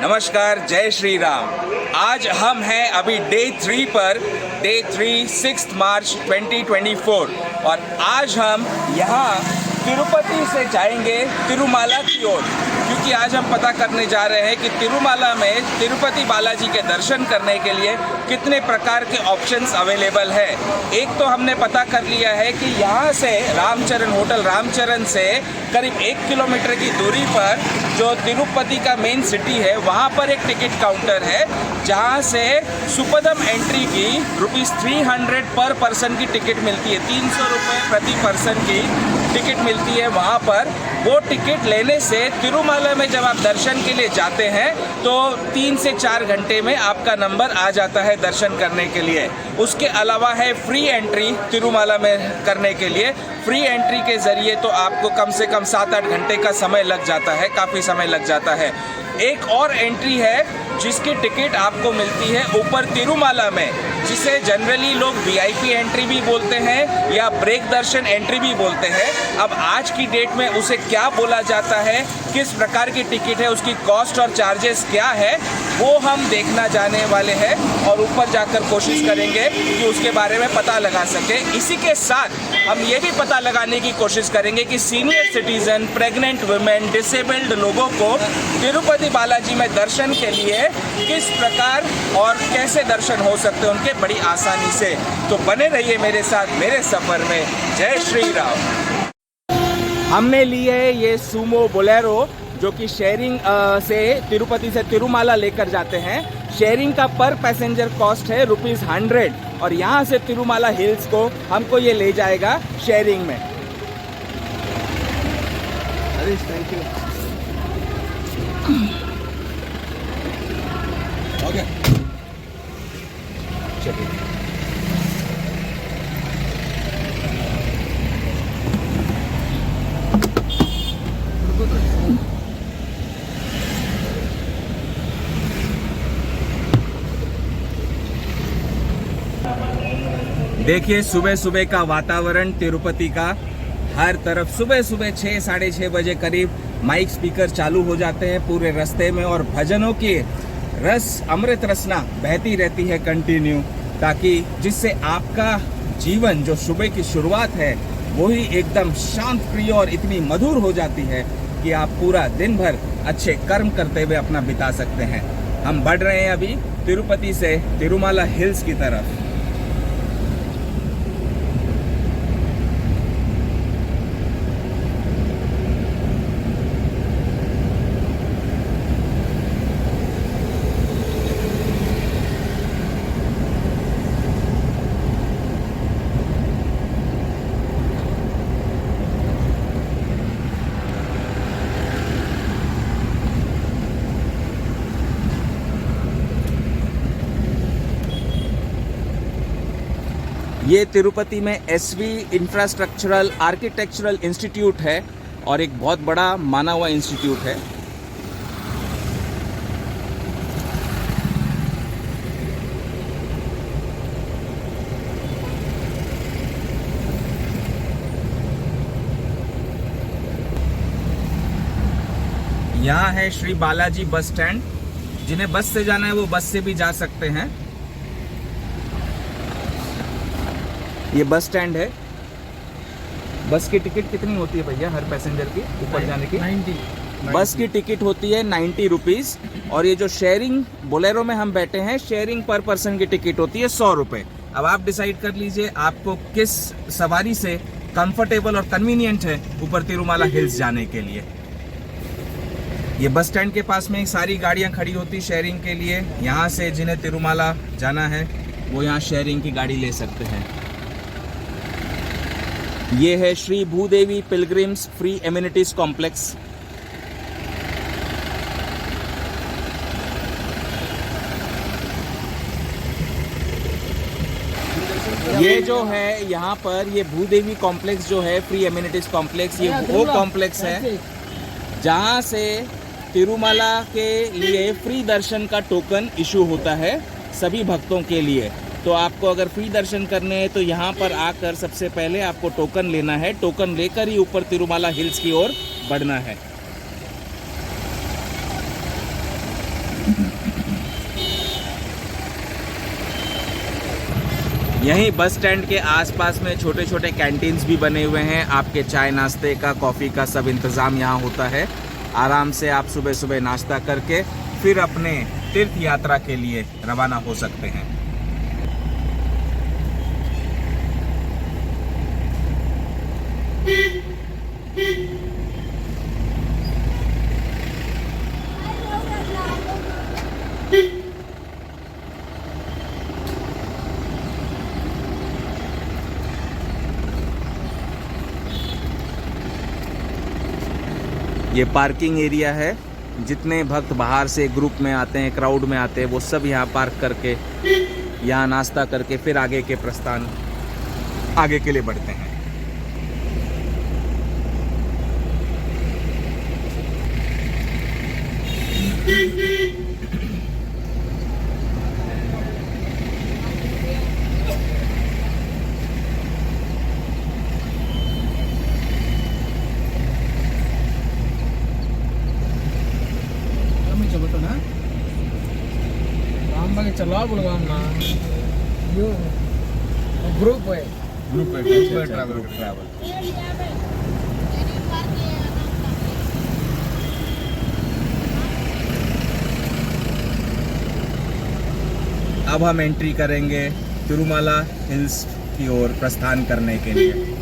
नमस्कार, जय श्री राम। आज हम हैं अभी डे 3 पर, डे 3 6 मार्च 2024 और आज हम यहाँ तिरुपति से जाएंगे तिरुमाला की ओर, क्योंकि आज हम पता करने जा रहे हैं कि तिरुमाला में तिरुपति बालाजी के दर्शन करने के लिए कितने प्रकार के ऑप्शंस अवेलेबल है। एक तो हमने पता कर लिया है कि यहाँ से रामचरण होटल रामचरण से करीब 1 किलोमीटर की दूरी पर जो तिरुपति का मेन सिटी है वहाँ पर एक टिकट काउंटर है, जहाँ से सुपदम एंट्री की ₹300 पर पर्सन की टिकट मिलती है। 300 रुपये प्रति पर्सन की टिकट मिलती है वहाँ पर। वो टिकट लेने से तिरुमाला में जब आप दर्शन के लिए जाते हैं तो 3 से 4 घंटे में आपका नंबर आ जाता है दर्शन करने के लिए। उसके अलावा है फ्री एंट्री तिरुमाला में करने के लिए। फ्री एंट्री के ज़रिए तो आपको कम से कम 7-8 घंटे का समय लग जाता है, काफ़ी समय लग जाता है। एक और एंट्री है जिसकी टिकट आपको मिलती है ऊपर तिरुमाला में, जिसे जनरली लोग वीआईपी एंट्री भी बोलते हैं या ब्रेक दर्शन एंट्री भी बोलते हैं। अब आज की डेट में उसे क्या बोला जाता है, किस प्रकार की टिकट है, उसकी कॉस्ट और चार्जेस क्या है, वो हम देखना जाने वाले हैं और ऊपर जाकर कोशिश करेंगे कि उसके बारे में पता लगा सके। इसी के साथ हम ये भी पता लगाने की कोशिश करेंगे कि senior citizen, pregnant women, disabled लोगों को तिरुपति बालाजी में दर्शन के लिए किस प्रकार और कैसे दर्शन हो सकते हैं उनके बड़ी आसानी से। तो बने रहिए मेरे साथ मेरे सफ़र में। जय श्री राम। हमने ली है ये सुमो बोलेरो, जो कि शेयरिंग से तिरुपति से तिरुमाला लेकर जाते हैं। शेयरिंग का पर पैसेंजर कॉस्ट है ₹100 और यहाँ से तिरुमाला हिल्स को हमको ये ले जाएगा शेयरिंग में। Thank you. ओके, चलिए। देखिए सुबह सुबह का वातावरण तिरुपति का, हर तरफ सुबह सुबह 6-6:30 बजे करीब माइक स्पीकर चालू हो जाते हैं पूरे रास्ते में और भजनों की रस अमृत रसना बहती रहती है कंटिन्यू, ताकि जिससे आपका जीवन जो सुबह की शुरुआत है वही एकदम शांत प्रिय और इतनी मधुर हो जाती है कि आप पूरा दिन भर अच्छे कर्म करते हुए अपना बिता सकते हैं। हम बढ़ रहे हैं अभी तिरुपति से तिरुमाला हिल्स की तरफ। ये तिरुपति में SV इंफ्रास्ट्रक्चरल आर्किटेक्चरल इंस्टीट्यूट है और एक बहुत बड़ा माना हुआ इंस्टीट्यूट है। यहाँ है श्री बालाजी बस स्टैंड। जिन्हें बस से जाना है वो बस से भी जा सकते हैं। ये बस स्टैंड है। बस की टिकट कितनी होती है भैया हर पैसेंजर की ऊपर जाने की? 90। बस की टिकट होती है 90 रुपीज़ और ये जो शेयरिंग बोलेरो में हम बैठे हैं, शेयरिंग पर पर्सन की टिकट होती है 100 रुपये। अब आप डिसाइड कर लीजिए आपको किस सवारी से कंफर्टेबल और कन्वीनियंट है ऊपर तिरुमाला हिल्स जाने के लिए। ये बस स्टैंड के पास में सारी गाड़ियाँ खड़ी होती शेयरिंग के लिए। यहाँ से जिन्हें तिरुमाला जाना है वो यहाँ शेयरिंग की गाड़ी ले सकते हैं। ये है Shri Bhudevi pilgrims free amenities complex. ये जो है यहाँ पर ये भूदेवी कॉम्प्लेक्स जो है फ्री एमिनिटीज कॉम्प्लेक्स, ये वो कॉम्प्लेक्स है जहाँ से तिरुमाला के लिए फ्री दर्शन का टोकन इशू होता है सभी भक्तों के लिए। तो आपको अगर फ्री दर्शन करने हैं तो यहाँ पर आकर सबसे पहले आपको टोकन लेना है। टोकन लेकर ही ऊपर तिरुमाला हिल्स की ओर बढ़ना है। यहीं बस स्टैंड के आसपास में छोटे छोटे कैंटीन्स भी बने हुए हैं। आपके चाय नाश्ते का, कॉफ़ी का सब इंतज़ाम यहाँ होता है। आराम से आप सुबह सुबह नाश्ता करके फिर अपने तीर्थ यात्रा के लिए रवाना हो सकते हैं। ये पार्किंग एरिया है। जितने भक्त बाहर से ग्रुप में आते हैं, क्राउड में आते हैं, वो सब यहाँ पार्क करके यहाँ नाश्ता करके फिर आगे के प्रस्थान आगे के लिए बढ़ते हैं। चला बुलगाम ना यो ग्रुप है ट्रैवल। अब हम एंट्री करेंगे तिरुमाला हिल्स की ओर प्रस्थान करने के लिए।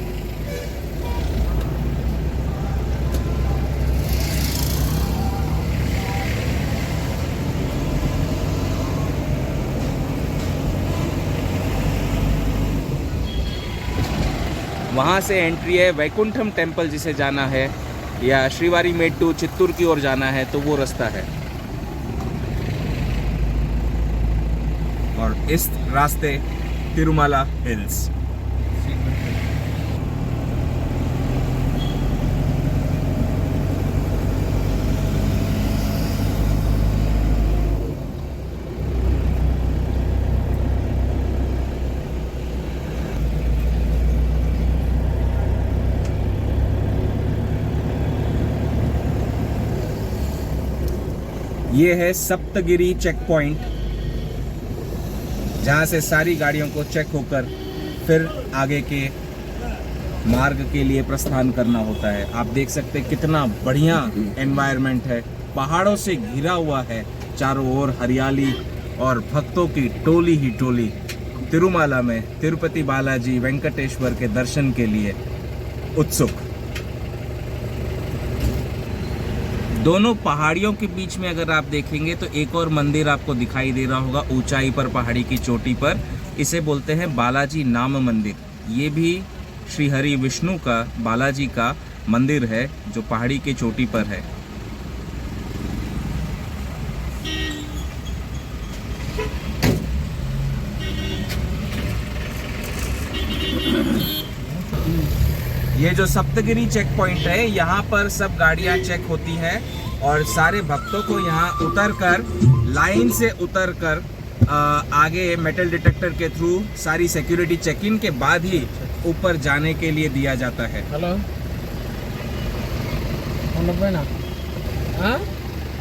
वहाँ से एंट्री है वैकुंठम टेम्पल जिसे जाना है, या श्रीवारी मेट्टू चित्तूर की ओर जाना है तो वो रास्ता है। और इस रास्ते तिरुमाला हिल्स। ये है सप्तगिरी चेक पॉइंट, जहाँ से सारी गाड़ियों को चेक होकर फिर आगे के मार्ग के लिए प्रस्थान करना होता है। आप देख सकते हैं कितना बढ़िया एनवायरनमेंट है, पहाड़ों से घिरा हुआ है, चारों ओर हरियाली और भक्तों की टोली ही टोली तिरुमाला में तिरुपति बालाजी वेंकटेश्वर के दर्शन के लिए उत्सुक। दोनों पहाड़ियों के बीच में अगर आप देखेंगे तो एक और मंदिर आपको दिखाई दे रहा होगा ऊंचाई पर, पहाड़ी की चोटी पर। इसे बोलते हैं बालाजी नाम मंदिर। ये भी श्री हरि विष्णु का, बालाजी का मंदिर है जो पहाड़ी की चोटी पर है। ये जो सप्तगिरी चेक पॉइंट है, यहाँ पर सब गाड़ियाँ चेक होती हैं और सारे भक्तों को यहाँ उतरकर, लाइन से उतरकर आगे मेटल डिटेक्टर के थ्रू सारी सिक्योरिटी चेक इन के बाद ही ऊपर जाने के लिए दिया जाता है। हेलो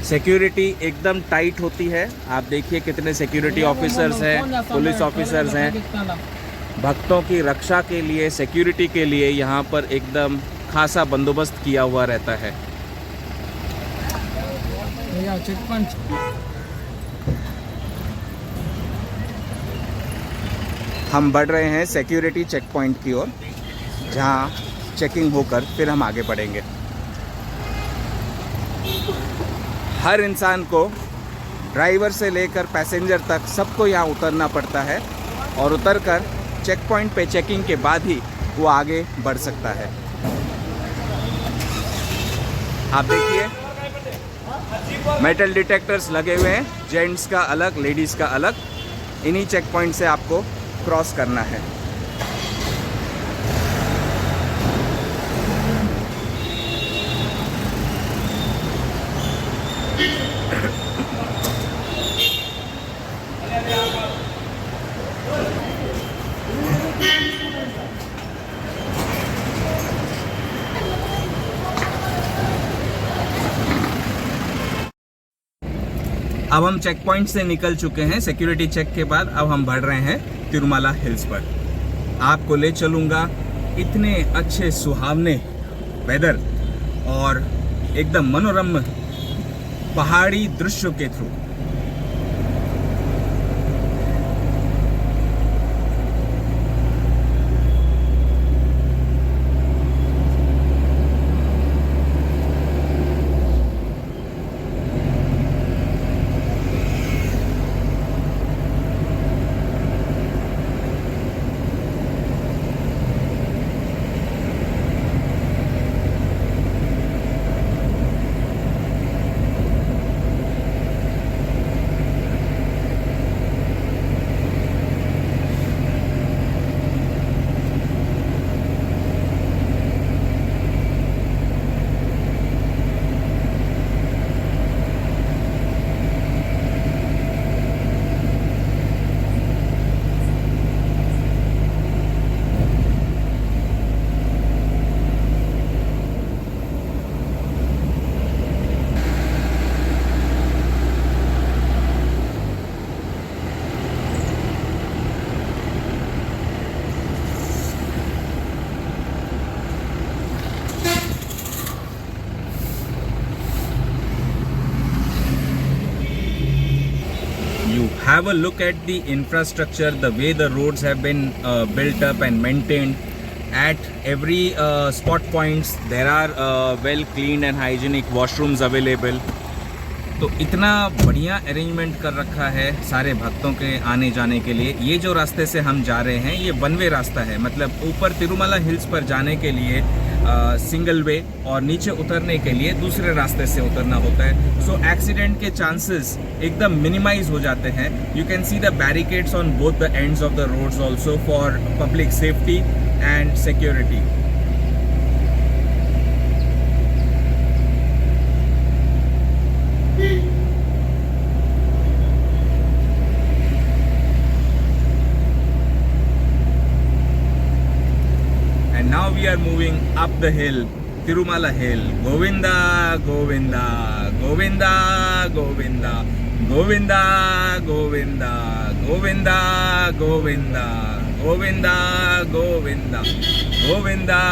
सिक्योरिटी एकदम टाइट होती है। आप देखिए कितने सिक्योरिटी ऑफिसर्स हैं, पुलिस ऑफिसर्स हैं। भक्तों की रक्षा के लिए, सिक्योरिटी के लिए यहाँ पर एकदम खासा बंदोबस्त किया हुआ रहता है। हम बढ़ रहे हैं सिक्योरिटी चेक पॉइंट की ओर, जहाँ चेकिंग होकर फिर हम आगे बढ़ेंगे। हर इंसान को, ड्राइवर से लेकर पैसेंजर तक, सबको यहाँ उतरना पड़ता है और उतरकर चेक पॉइंट पे चेकिंग के बाद ही वो आगे बढ़ सकता है। आप देखिए मेटल डिटेक्टर्स लगे हुए हैं, जेंट्स का अलग, लेडीज़ का अलग। इन्हीं चेक पॉइंट से आपको क्रॉस करना है। अब हम चेक पॉइंट से निकल चुके हैं सिक्योरिटी चेक के बाद। अब हम बढ़ रहे हैं तिरुमाला हिल्स पर। आपको ले चलूँगा इतने अच्छे सुहावने वेदर और एकदम मनोरम पहाड़ी दृश्यों के through. Have a look at the infrastructure, the way the roads have been built up and maintained. At every spot points there are well cleaned and hygienic washrooms available. तो इतना बढ़िया अरेंजमेंट कर रखा है सारे भक्तों के आने जाने के लिए। ये जो रास्ते से हम जा रहे हैं ये वन वे रास्ता है, मतलब ऊपर तिरुमाला हिल्स पर जाने के लिए सिंगल वे और नीचे उतरने के लिए दूसरे रास्ते से उतरना होता है। सो एक्सीडेंट के चांसेस एकदम मिनिमाइज हो जाते हैं। You can see the barricades on both the ends of the roads also for public safety and security. Now we are moving up the hill, Tirumala hill. Govinda, Govinda, Govinda, Govinda, Govinda, Govinda, Govinda, Govinda, Govinda, Govinda, Govinda,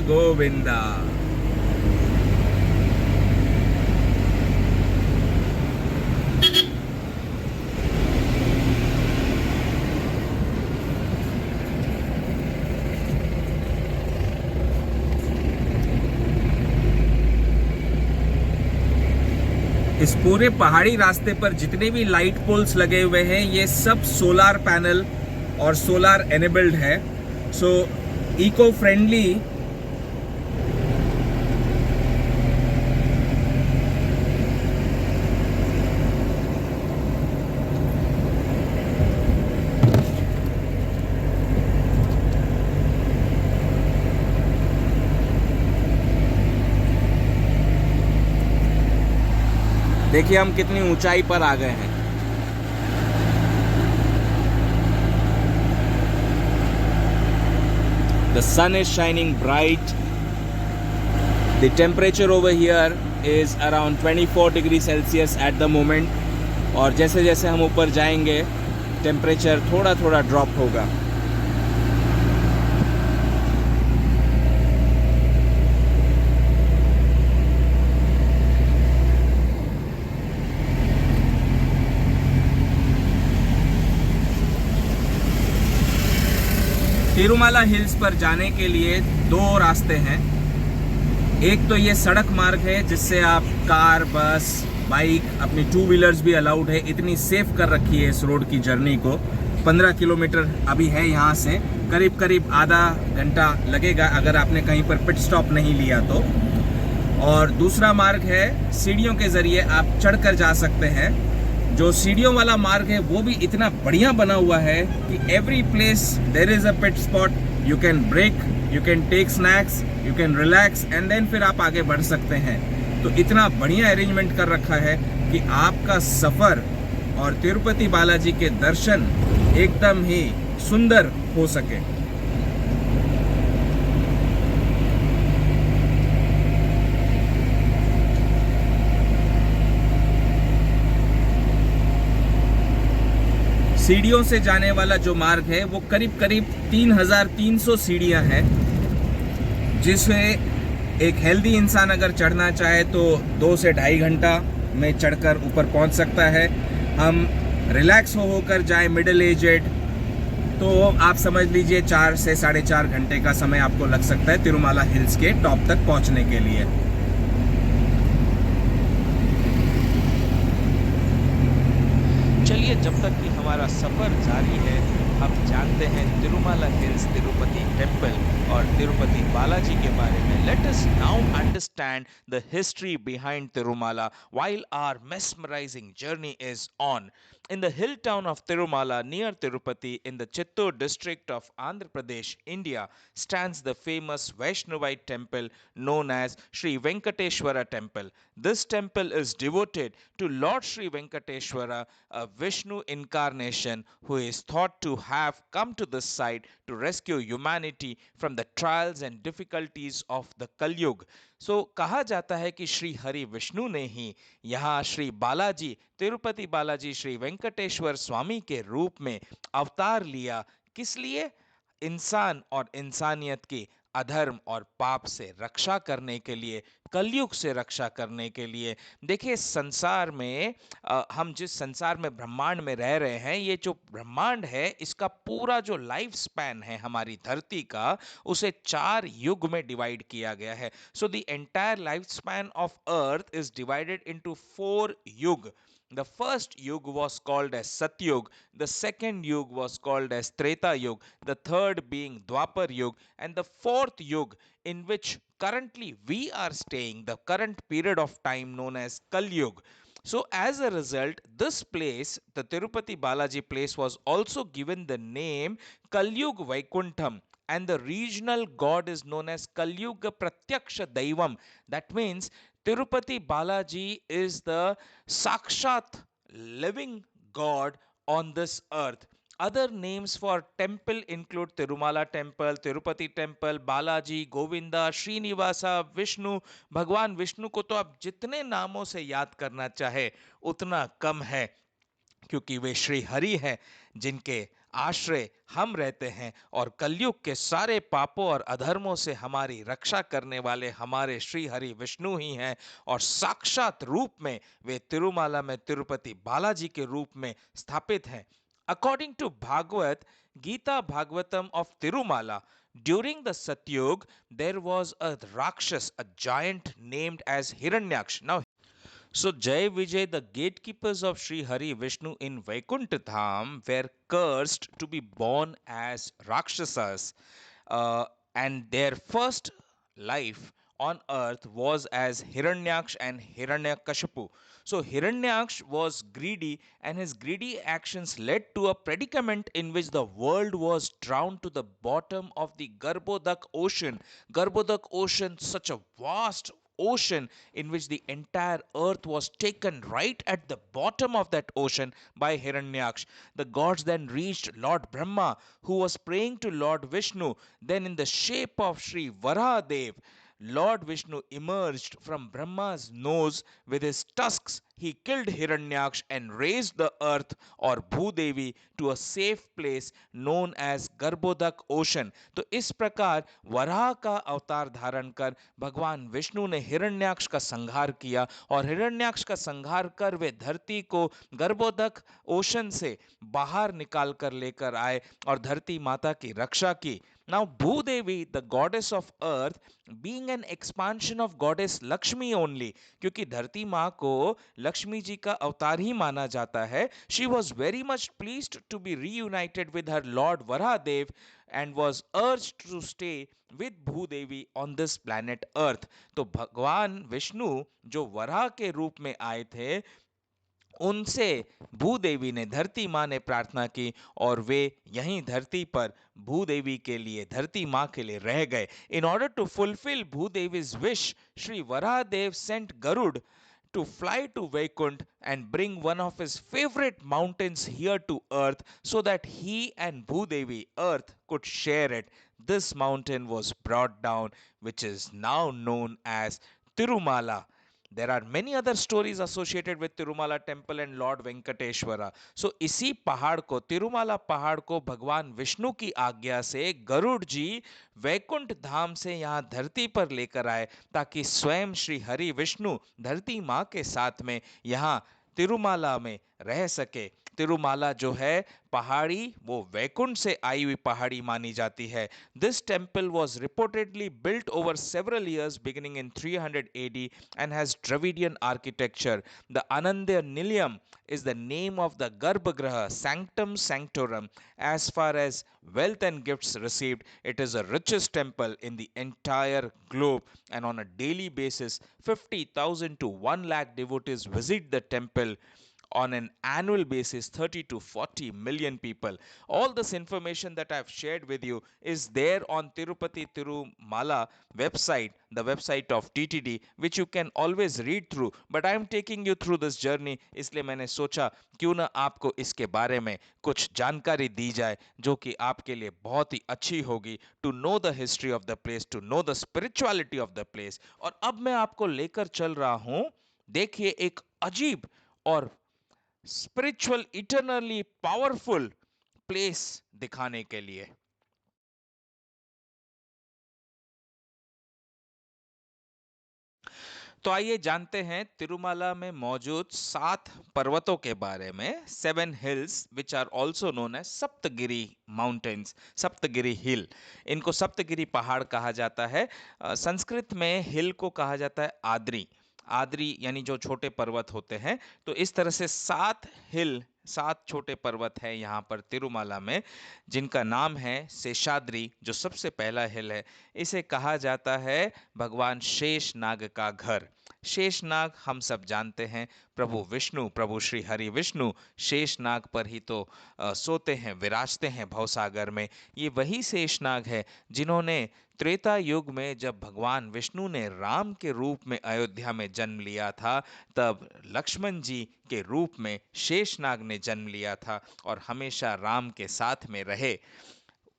Govinda. इस पूरे पहाड़ी रास्ते पर जितने भी light poles लगे हुए हैं ये सब सोलार पैनल और सोलार एनेबल्ड है। सो इको फ्रेंडली देखिए हम कितनी ऊंचाई पर आ गए हैं। The sun is shining bright. The temperature over here is around 24 degrees Celsius at the moment. और जैसे जैसे हम ऊपर जाएंगे टेम्परेचर थोड़ा थोड़ा ड्रॉप होगा। तिरुमाला हिल्स पर जाने के लिए दो रास्ते हैं। एक तो ये सड़क मार्ग है जिससे आप कार, बस, बाइक, अपनी टू व्हीलर्स भी अलाउड है। इतनी सेफ कर रखी है इस रोड की जर्नी को। 15 किलोमीटर अभी है यहाँ से, करीब करीब आधा घंटा लगेगा अगर आपने कहीं पर पिट स्टॉप नहीं लिया तो। और दूसरा मार्ग है सीढ़ियों के ज़रिए आप चढ़कर जा सकते हैं। जो सीढ़ियों वाला मार्ग है वो भी इतना बढ़िया बना हुआ है कि every place there is a pit spot. You can break, you can take snacks, you can relax and then फिर आप आगे बढ़ सकते हैं। तो इतना बढ़िया अरेंजमेंट कर रखा है कि आपका सफ़र और तिरुपति बालाजी के दर्शन एकदम ही सुंदर हो सके। सीढ़ियों से जाने वाला जो मार्ग है वो करीब करीब 3300 सीढ़ियां हैं, जिसमें एक हेल्दी इंसान अगर चढ़ना चाहे तो 2 से ढाई घंटा में चढ़कर ऊपर पहुंच सकता है। हम रिलैक्स होकर जाए मिडिल एजेड तो आप समझ लीजिए 4 से 4.5 घंटे का समय आपको लग सकता है तिरुमाला हिल्स के टॉप तक पहुंचने के लिए। चलिए, जब तक कि हमारा सफर जारी है, हम जानते हैं तिरुमाला हिल्स तिरुपति टेम्पल और तिरुपति बालाजी के बारे में। Let us now understand the history behind Tirumala while our mesmerizing journey is on. In the hill town of Tirumala near Tirupati in the Chittor district of Andhra Pradesh, India, stands the famous Vaishnavite temple known as Sri Venkateshwara Temple. This temple is devoted to Lord Sri Venkateshwara, a Vishnu incarnation who is thought to have come to this site to rescue humanity from the trials and difficulties of the Kali Yuga. सो कहा जाता है कि श्री हरि विष्णु ने ही यहाँ श्री बालाजी, तिरुपति बालाजी श्री वेंकटेश्वर स्वामी के रूप में अवतार लिया। किस लिए? इंसान और इंसानियत की अधर्म और पाप से रक्षा करने के लिए, कलयुग से रक्षा करने के लिए। देखिए, संसार में हम जिस संसार में ब्रह्मांड में रह रहे हैं, ये जो ब्रह्मांड है इसका पूरा जो लाइफ स्पैन है हमारी धरती का, उसे 4 युग में डिवाइड किया गया है। So the entire life span of earth is divided into 4 युग. The first Yuga was called as Satyug, the second Yuga was called as Treta Yuga, the third being Dwapar Yuga, and the fourth Yuga, in which currently we are staying, the current period of time known as Kali Yuga. So, as a result, this place, the Tirupati Balaji place, was also given the name Kalyug Vaikuntham, and the regional god is known as Kalyuga Pratyaksha Daivam. That means Tirupati Balaji is the Sakshat living god on this earth. Other names for temple include Tirumala temple, Tirupati temple, Balaji, Govinda, Srinivasa, Vishnu. भगवान विष्णु को तो आप जितने नामों से याद करना चाहे उतना कम है, क्योंकि वे श्री हरि हैं जिनके आश्रय हम रहते हैं, और कलयुग के सारे पापों और अधर्मों से हमारी रक्षा करने वाले हमारे श्री हरि विष्णु ही हैं, और साक्षात रूप में वे तिरुमाला में तिरुपति बालाजी के रूप में स्थापित हैं। According to Bhagavad Gita Bhagavatam of Tirumala, during the Satyug, there was a Rakshas, a giant named as Hiranyaksh. Now, so Jai Vijay, the gatekeepers of Sri Hari Vishnu in Vaikuntha Dham, were cursed to be born as Rakshasas, and their first life on earth was as Hiranyaksh and Hiranyakashipu. So Hiranyaksh was greedy, and his greedy actions led to a predicament in which the world was drowned to the bottom of the Garbhodak ocean. Garbhodak ocean, such a vast ocean in which the entire earth was taken right at the bottom of that ocean by Hiranyaksh. The gods then reached Lord Brahma, who was praying to Lord Vishnu. Then, in the shape of Sri Varahadev, Lord Vishnu emerged from Brahma's nose with his tusks. He killed Hiranyaksh and raised the earth or Bhudevi to a safe place known as Garbhodak ocean. तो इस प्रकार वराह का अवतार धारण कर भगवान विष्णु ने हिरण्याक्ष का संहार किया, और हिरण्याक्ष का संहार कर वे धरती को गर्भोदक ओशन से बाहर निकाल कर लेकर आए और धरती माता की रक्षा की। Now, Bhudevi, the goddess of earth, being an expansion of goddess Lakshmi only, क्योंकि धरती माँ को लक्ष्मी जी का अवतार ही माना जाता है, she was very much pleased to be reunited with her Lord Varahadev and was urged to stay with Bhudevi on this planet Earth. तो भगवान विष्णु जो वराह के रूप में आए थे, उनसे भूदेवी ने, धरती माँ ने प्रार्थना की, और वे यहीं धरती पर भूदेवी के लिए, धरती माँ के लिए रह गए। In order to fulfil Bhudevi's wish, Shri Varahadev sent Garuda to fly to Vaikunt and bring one of his favorite mountains here to earth so that he and Bhudevi, earth, could share it. This mountain was brought down, which is now known as Tirumala. There are many other stories associated with Tirumala temple and Lord Venkateshwara. So इसी पहाड़ को, तिरुमाला पहाड़ को भगवान विष्णु की आज्ञा से गरुड़ जी वैकुंठ धाम से यहाँ धरती पर लेकर आए, ताकि स्वयं श्री हरि विष्णु धरती माँ के साथ में यहाँ तिरुमाला में रह सके। तिरुमाला जो है पहाड़ी, वो वैकुंठ से आई हुई पहाड़ी मानी जाती है। This temple was reportedly built over several years beginning in 300 AD and has Dravidian architecture. The Anandya Nilayam is the name of the Garbhagriha, Sanctum Sanctorum. As far as wealth and gifts received, it is the richest temple in the entire globe, and on a daily basis 50,000 to 1 lakh devotees visit the temple. On an annual basis 30 to 40 million people. All this information that I've shared with you is there on Tirupati Tirumala website, the website of TTD, which you can always read through, but I'm taking you through this journey, इसलिए मैंने सोचा क्यों ना आपको इसके बारे में कुछ जानकारी दी जाए जो कि आपके लिए बहुत ही अच्छी होगी, to know the history of the place, to know the spirituality of the place। और अब मैं आपको लेकर चल रहा हूं, देखिए, एक अजीब और स्पिरिचुअल, इटरनली पावरफुल प्लेस दिखाने के लिए। तो आइए जानते हैं तिरुमाला में मौजूद 7 पर्वतों के बारे में। 7 hills which are also known as Saptagiri mountains, Saptagiri hill. इनको सप्तगिरी पहाड़ कहा जाता है। संस्कृत में हिल को कहा जाता है आद्री। आद्री यानी जो छोटे पर्वत होते हैं। तो इस तरह से 7 हिल, 7 छोटे पर्वत हैं यहाँ पर तिरुमाला में, जिनका नाम है शेषाद्री, जो सबसे पहला हिल है। इसे कहा जाता है भगवान शेष नाग का घर। शेष नाग हम सब जानते हैं, प्रभु विष्णु, प्रभु श्री हरि विष्णु शेष नाग पर ही तो सोते हैं, विराजते हैं भवसागर में। ये वही शेष नाग है जिन्होंने त्रेता युग में जब भगवान विष्णु ने राम के रूप में अयोध्या में जन्म लिया था, तब लक्ष्मण जी के रूप में शेषनाग ने जन्म लिया था और हमेशा राम के साथ में रहे।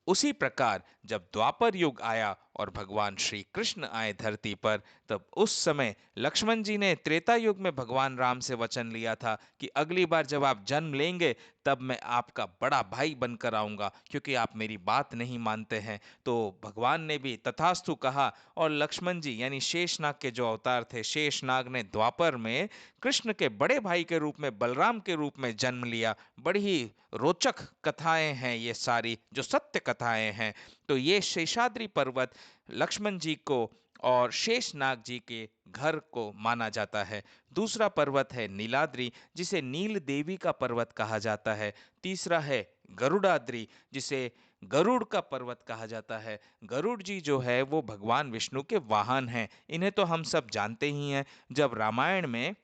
उसी प्रकार जब द्वापर युग आया और भगवान श्री कृष्ण आए धरती पर, तब उस समय लक्ष्मण जी ने त्रेता युग में भगवान राम से वचन लिया था कि अगली बार जब आप जन्म लेंगे तब मैं आपका बड़ा भाई बनकर आऊंगा, क्योंकि आप मेरी बात नहीं मानते हैं। तो भगवान ने भी तथास्तु कहा और लक्ष्मण जी यानी शेषनाग के जो अवतार थे, शेषनाग ने द्वापर में कृष्ण के बड़े भाई के रूप में, बलराम के रूप में जन्म लिया। बड़ी ही रोचक कथाएं हैं ये सारी, जो सत्य कथाएं हैं। तो ये शेषाद्री पर्वत लक्ष्मण जी को और शेषनाग जी के घर को माना जाता है। दूसरा पर्वत है नीलाद्री, जिसे नील देवी का पर्वत कहा जाता है। तीसरा है गरुड़ाद्री, जिसे गरुड़ का पर्वत कहा जाता है। गरुड़ जी जो है वो भगवान विष्णु के वाहन हैं। इन्हें तो हम सब जानते ही हैं। जब रामायण में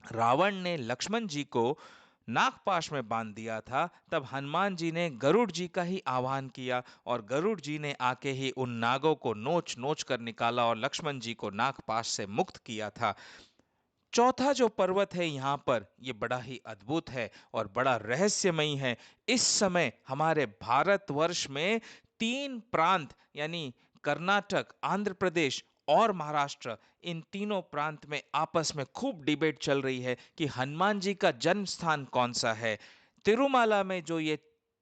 रावण ने लक्ष्मण जी को नागपाश में बांध दिया था, तब हनुमान जी ने गरुड़ जी का ही आह्वान किया और गरुड़ जी ने आके ही उन नागों को नोच नोच कर निकाला और लक्ष्मण जी को नागपाश से मुक्त किया था। चौथा जो पर्वत है यहाँ पर, ये बड़ा ही अद्भुत है और बड़ा रहस्यमयी है। इस समय हमारे भारतवर्ष में 3 प्रांत यानी कर्नाटक, आंध्र प्रदेश और महाराष्ट्र, इन तीनों प्रांत में आपस में खूब डिबेट चल रही है कि हनुमान जी का जन्म स्थान कौन सा है। तिरुमाला में जो ये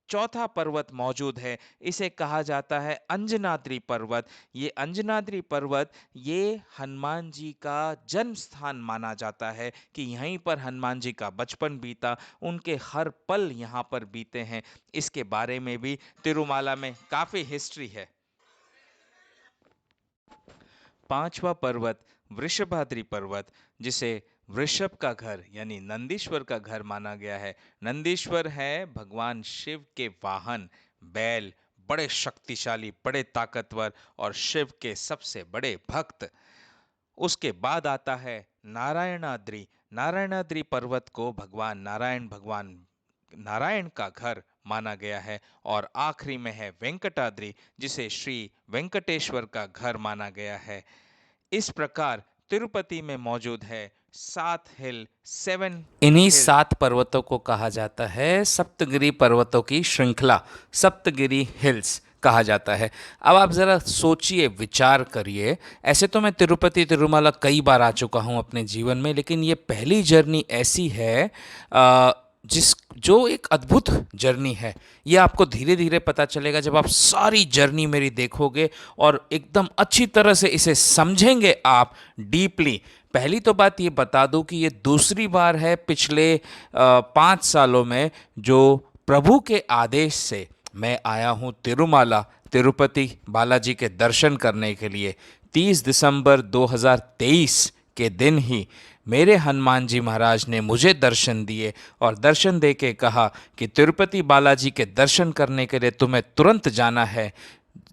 चौथा पर्वत मौजूद है, इसे कहा जाता है अंजनाद्री पर्वत। ये अंजनाद्री पर्वत, ये हनुमान जी का जन्म स्थान माना जाता है कि यहीं पर हनुमान जी का बचपन बीता, उनके हर पल यहाँ पर बीते हैं। इसके बारे में भी तिरुमाला में काफी हिस्ट्री है। 5वां पर्वत वृषभाद्री पर्वत, जिसे वृषभ का घर यानी नंदीश्वर का घर माना गया है। नंदीश्वर है भगवान शिव के वाहन, बैल, बड़े शक्तिशाली, बड़े ताकतवर और शिव के सबसे बड़े भक्त। उसके बाद आता है नारायणाद्रि। नारायणाद्रि पर्वत को भगवान नारायण का घर माना गया है। और आखिरी में है वेंकटाद्रि, जिसे श्री वेंकटेश्वर का घर माना गया है। इस प्रकार तिरुपति में मौजूद है 7 हिल, 7। इन्हीं 7 पर्वतों को कहा जाता है सप्तगिरी पर्वतों की श्रृंखला, सप्तगिरी हिल्स। कहा जाता है। अब आप ज़रा सोचिए, विचार करिए। ऐसे तो मैं तिरुपति तिरुमला कई बार आ चुका हूँ अपने जीवन में, लेकिन ये पहली जर्नी ऐसी है जिस जो एक अद्भुत जर्नी है। ये आपको धीरे धीरे पता चलेगा जब आप सारी जर्नी मेरी देखोगे और एकदम अच्छी तरह से इसे समझेंगे आप डीपली। पहली तो बात ये बता दूं कि ये दूसरी बार है पिछले 5 सालों में जो प्रभु के आदेश से मैं आया हूँ तिरुमाला, तिरुपति बालाजी के दर्शन करने के लिए। 30 दिसंबर 2023 के दिन ही मेरे हनुमान जी महाराज ने मुझे दर्शन दिए और दर्शन दे के कहा कि तिरुपति बालाजी के दर्शन करने के लिए तुम्हें तुरंत जाना है,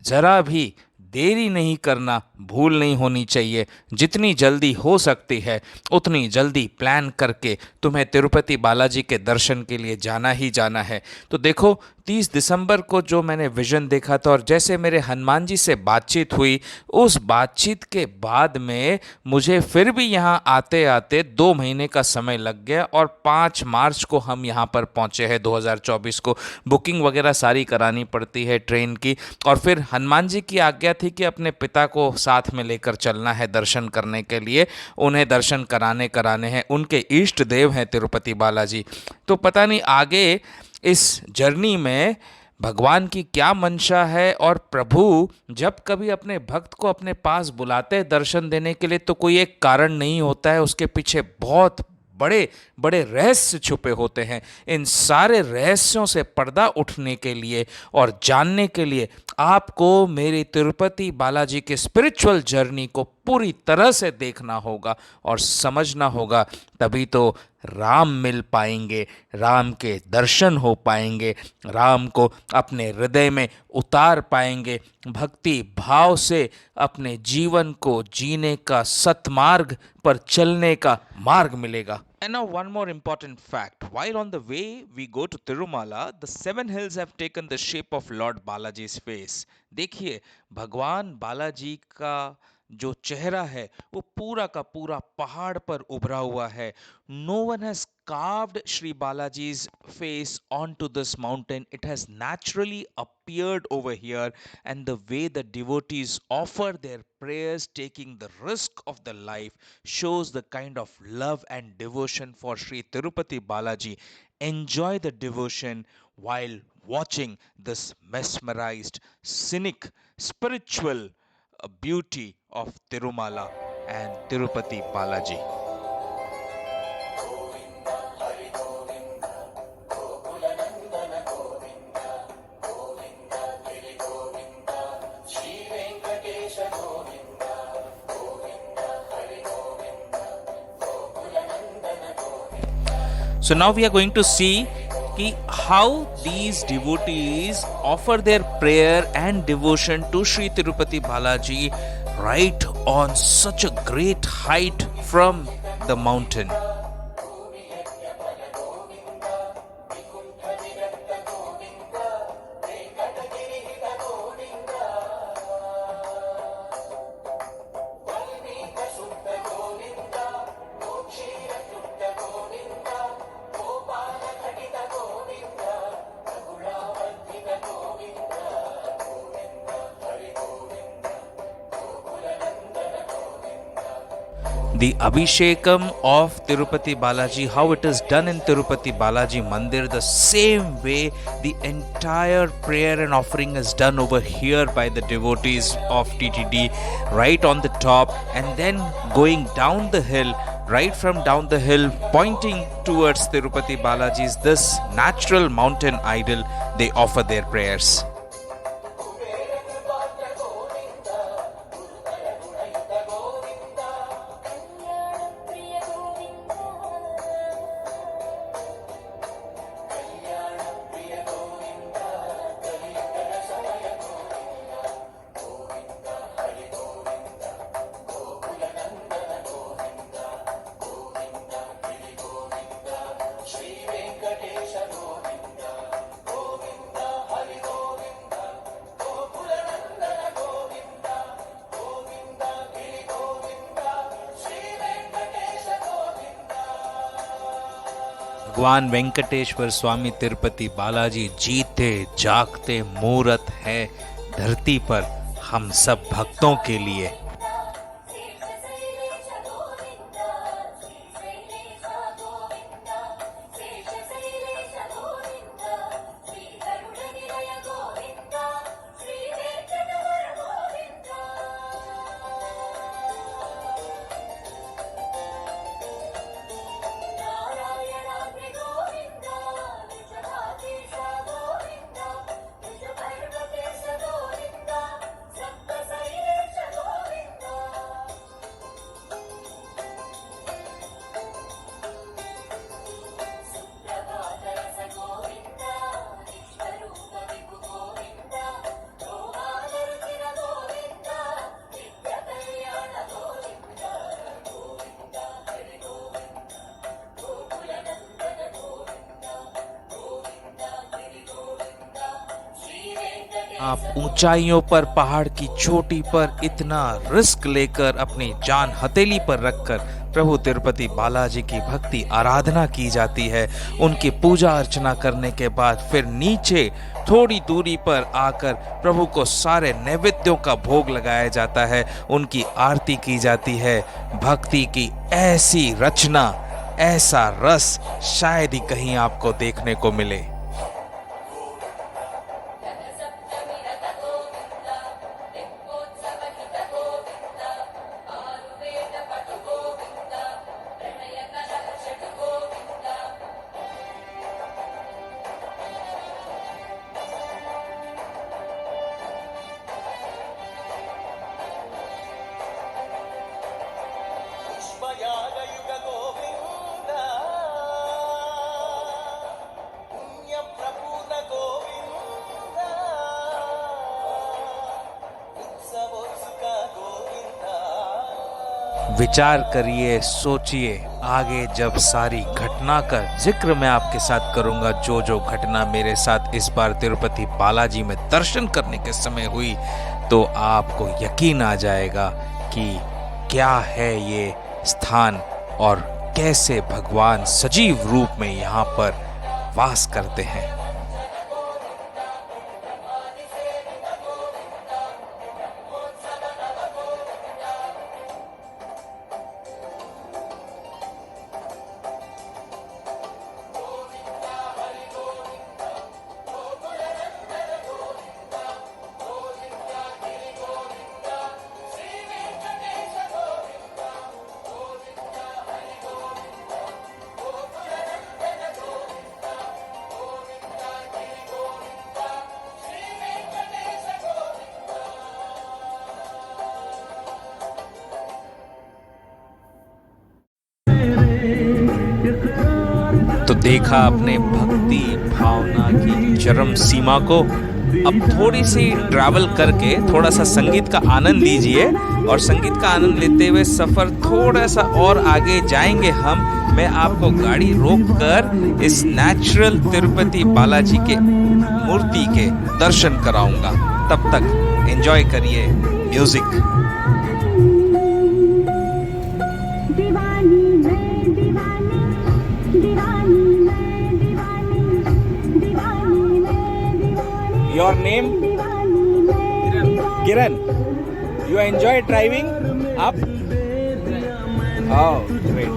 ज़रा भी देरी नहीं करना, भूल नहीं होनी चाहिए, जितनी जल्दी हो सकती है उतनी जल्दी प्लान करके तुम्हें तिरुपति बालाजी के दर्शन के लिए जाना ही जाना है। तो देखो, 30 दिसंबर को जो मैंने विज़न देखा था और जैसे मेरे हनुमान जी से बातचीत हुई, उस बातचीत के बाद में मुझे फिर भी यहाँ आते आते 2 महीने का समय लग गया और 5 मार्च को हम यहाँ पर पहुँचे हैं 2024 को। बुकिंग वगैरह सारी करानी पड़ती है ट्रेन की, और फिर हनुमान जी की आज्ञा थी कि अपने पिता को साथ में लेकर चलना है दर्शन करने के लिए, उन्हें दर्शन कराने हैं, उनके इष्ट देव हैं तिरुपति बालाजी। तो पता नहीं आगे इस जर्नी में भगवान की क्या मंशा है, और प्रभु जब कभी अपने भक्त को अपने पास बुलाते हैं दर्शन देने के लिए तो कोई एक कारण नहीं होता है, उसके पीछे बहुत बड़े बड़े रहस्य छुपे होते हैं। इन सारे रहस्यों से पर्दा उठने के लिए और जानने के लिए आपको मेरी तिरुपति बालाजी के स्पिरिचुअल जर्नी को पूरी तरह से देखना होगा और समझना होगा, तभी तो राम मिल पाएंगे, राम के दर्शन हो पाएंगे, राम को अपने हृदय में उतार पाएंगे, भक्ति भाव से अपने जीवन को जीने का सतमार्ग पर चलने का मार्ग मिलेगा। And now one more important fact. While on the way we go to Tirumala, the 7 hills have taken the shape of Lord Balaji's face. देखिए, भगवान बालाजी का जो चेहरा है वो पूरा का पूरा पहाड़ पर उभरा हुआ है। No one has carved Sri Balaji's face onto this mountain. It has naturally appeared over here, and the way the devotees offer their prayers, taking the risk of the life, shows the kind of love and devotion for Sri Tirupati Balaji. Enjoy the devotion while watching this mesmerized, scenic, spiritual beauty of Tirumala and Tirupati Balaji. So now we are going to see how these devotees offer their prayer and devotion to Sri Tirupati Balaji right on such a great height from the mountain. The Abhishekam of Tirupati Balaji, how it is done in Tirupati Balaji Mandir, the same way the entire prayer and offering is done over here by the devotees of TTD, right on the top, and then going down the hill, right from down the hill, pointing towards Tirupati Balaji's this natural mountain idol, they offer their prayers. भगवान वेंकटेश्वर स्वामी तिरुपति बालाजी जीते जागते मूर्त है, धरती पर हम सब भक्तों के लिए। आप ऊंचाइयों पर पहाड़ की चोटी पर इतना रिस्क लेकर अपनी जान हथेली पर रखकर प्रभु तिरुपति बालाजी की भक्ति आराधना की जाती है। उनकी पूजा अर्चना करने के बाद फिर नीचे थोड़ी दूरी पर आकर प्रभु को सारे नैवेद्यों का भोग लगाया जाता है, उनकी आरती की जाती है। भक्ति की ऐसी रचना, ऐसा रस शायद ही कहीं आपको देखने को मिले। विचार करिए, सोचिए, आगे जब सारी घटना का जिक्र मैं आपके साथ करूंगा, जो जो घटना मेरे साथ इस बार तिरुपति बालाजी में दर्शन करने के समय हुई, तो आपको यकीन आ जाएगा कि क्या है ये स्थान और कैसे भगवान सजीव रूप में यहाँ पर वास करते हैं। तो देखा अपने भक्ति भावना की चरम सीमा को। अब थोड़ी सी ट्रैवल करके थोड़ा सा संगीत का आनंद लीजिए, और संगीत का आनंद लेते हुए सफर थोड़ा सा और आगे जाएंगे हम। मैं आपको गाड़ी रोककर इस नेचुरल तिरुपति बालाजी के मूर्ति के दर्शन कराऊंगा। तब तक एंजॉय करिए music. Your name? Kiran. You enjoy driving up? Oh, great.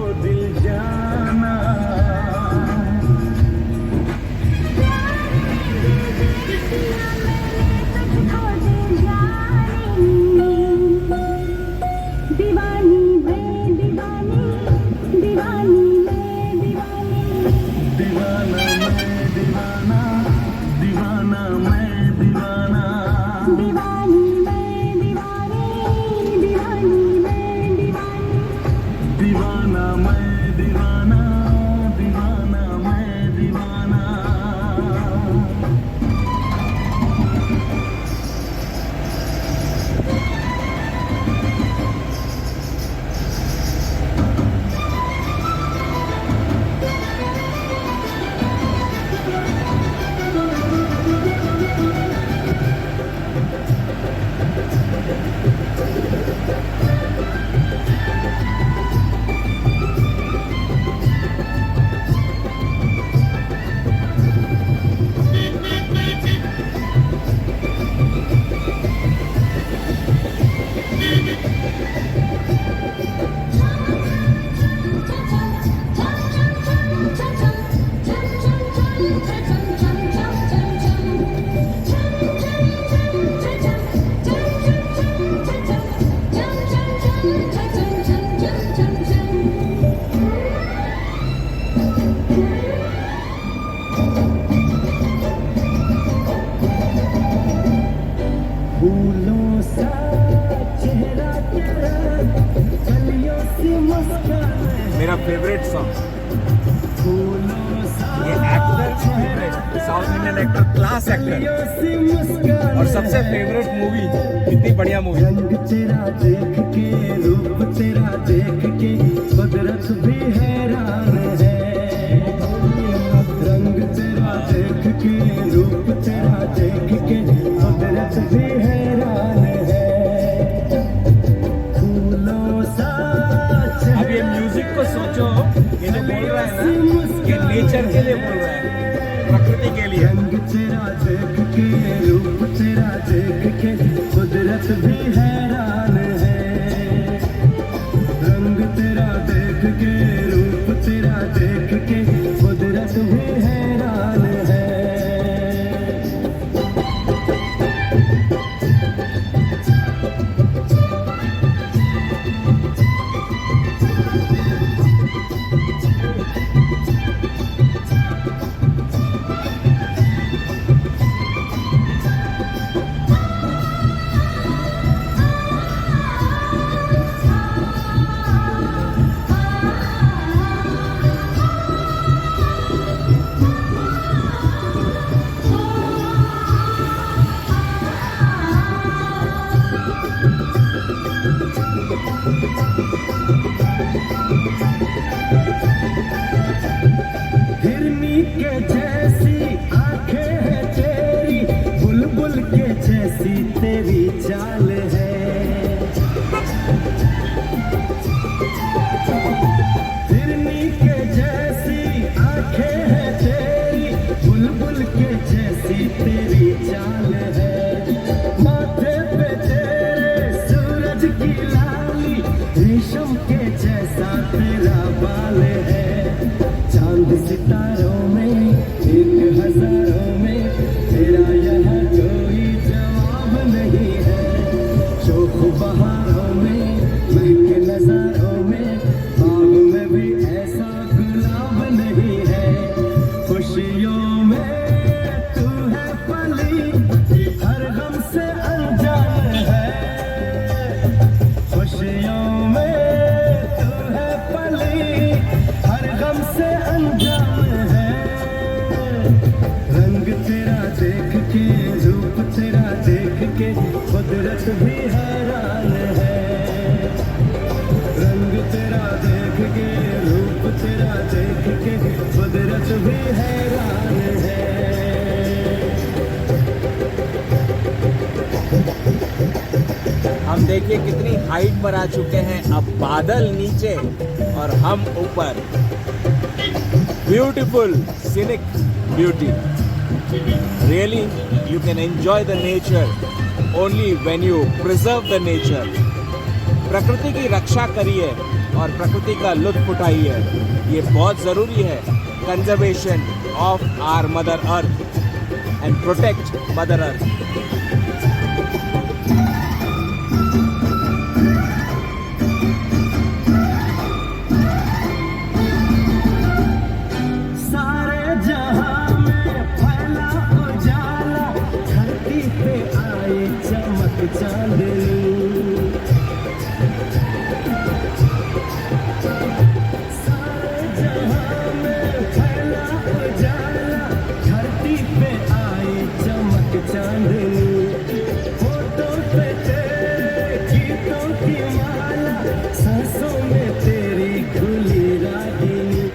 Favourite song. ये actor south Indian actor, class actor, और सबसे फेवरेट मूवी, कितनी बढ़िया मूवी। रंग तेरा देख के, रूप तेरा देख के, कुदरत भी हैरान है। रंग तेरा देख के, रूप तेरा देख के, कुदरत भी हैरान है। फूलों सा अब ये म्यूजिक को सोचो, ये जो बोल रहा है ना, ये नेचर के लिए बोल रहा है, प्रकृति के लिए। रंग तेरा देख के, रूप तेरा देख के, कुदरत भी हैरान है। रंग तेरा देख के, रूप तेरा देख के, कुदरत भी हैरान है। हिरनी के जैसी आंखें हैं तेरी, बुलबुल के जैसी तेरी चाल है। हिरनी के जैसी आंखें हैं तेरी, बुलबुल के जैसी तेरी चाल है। माथे पे तेरे सूरज की लाली, रेशम के जैसा तेरा बाल है। चांद सितारों में, एक हजारों में, तेरा यहाँ कोई जवाब नहीं है। शोख बहारों में, महके नजारों में, बाग में भी ऐसा गुलाब नहीं है। खुशियों में तू है पली, हर गम से अनजान है। खुशियों में तू है पली, हर गम से अनजान है। रंग तेरा देख के, रूप तेरा देख के, कुदरत भी हैरान है। रंग तेरा देख के, रूप तेरा देख के, कुदरत भी हैरान है। हम देखिए कितनी हाइट पर आ चुके हैं, अब बादल नीचे और हम ऊपर। Beautiful scenic beauty. Really you can enjoy the nature only when you preserve the nature. प्रकृति की रक्षा करिए और प्रकृति का लुत्फ उठाइए, ये बहुत ज़रूरी है। Conservation of our mother earth and protect mother earth. सारे जहां में फैला उजाला, धरती पे आए चमक चांदनी। सारे जहां में फैला उजाला, धरती पे आए चमक चांदनी। होठों पे तेरे गीतों की माला, सांसों में तेरी खुली रागिनी।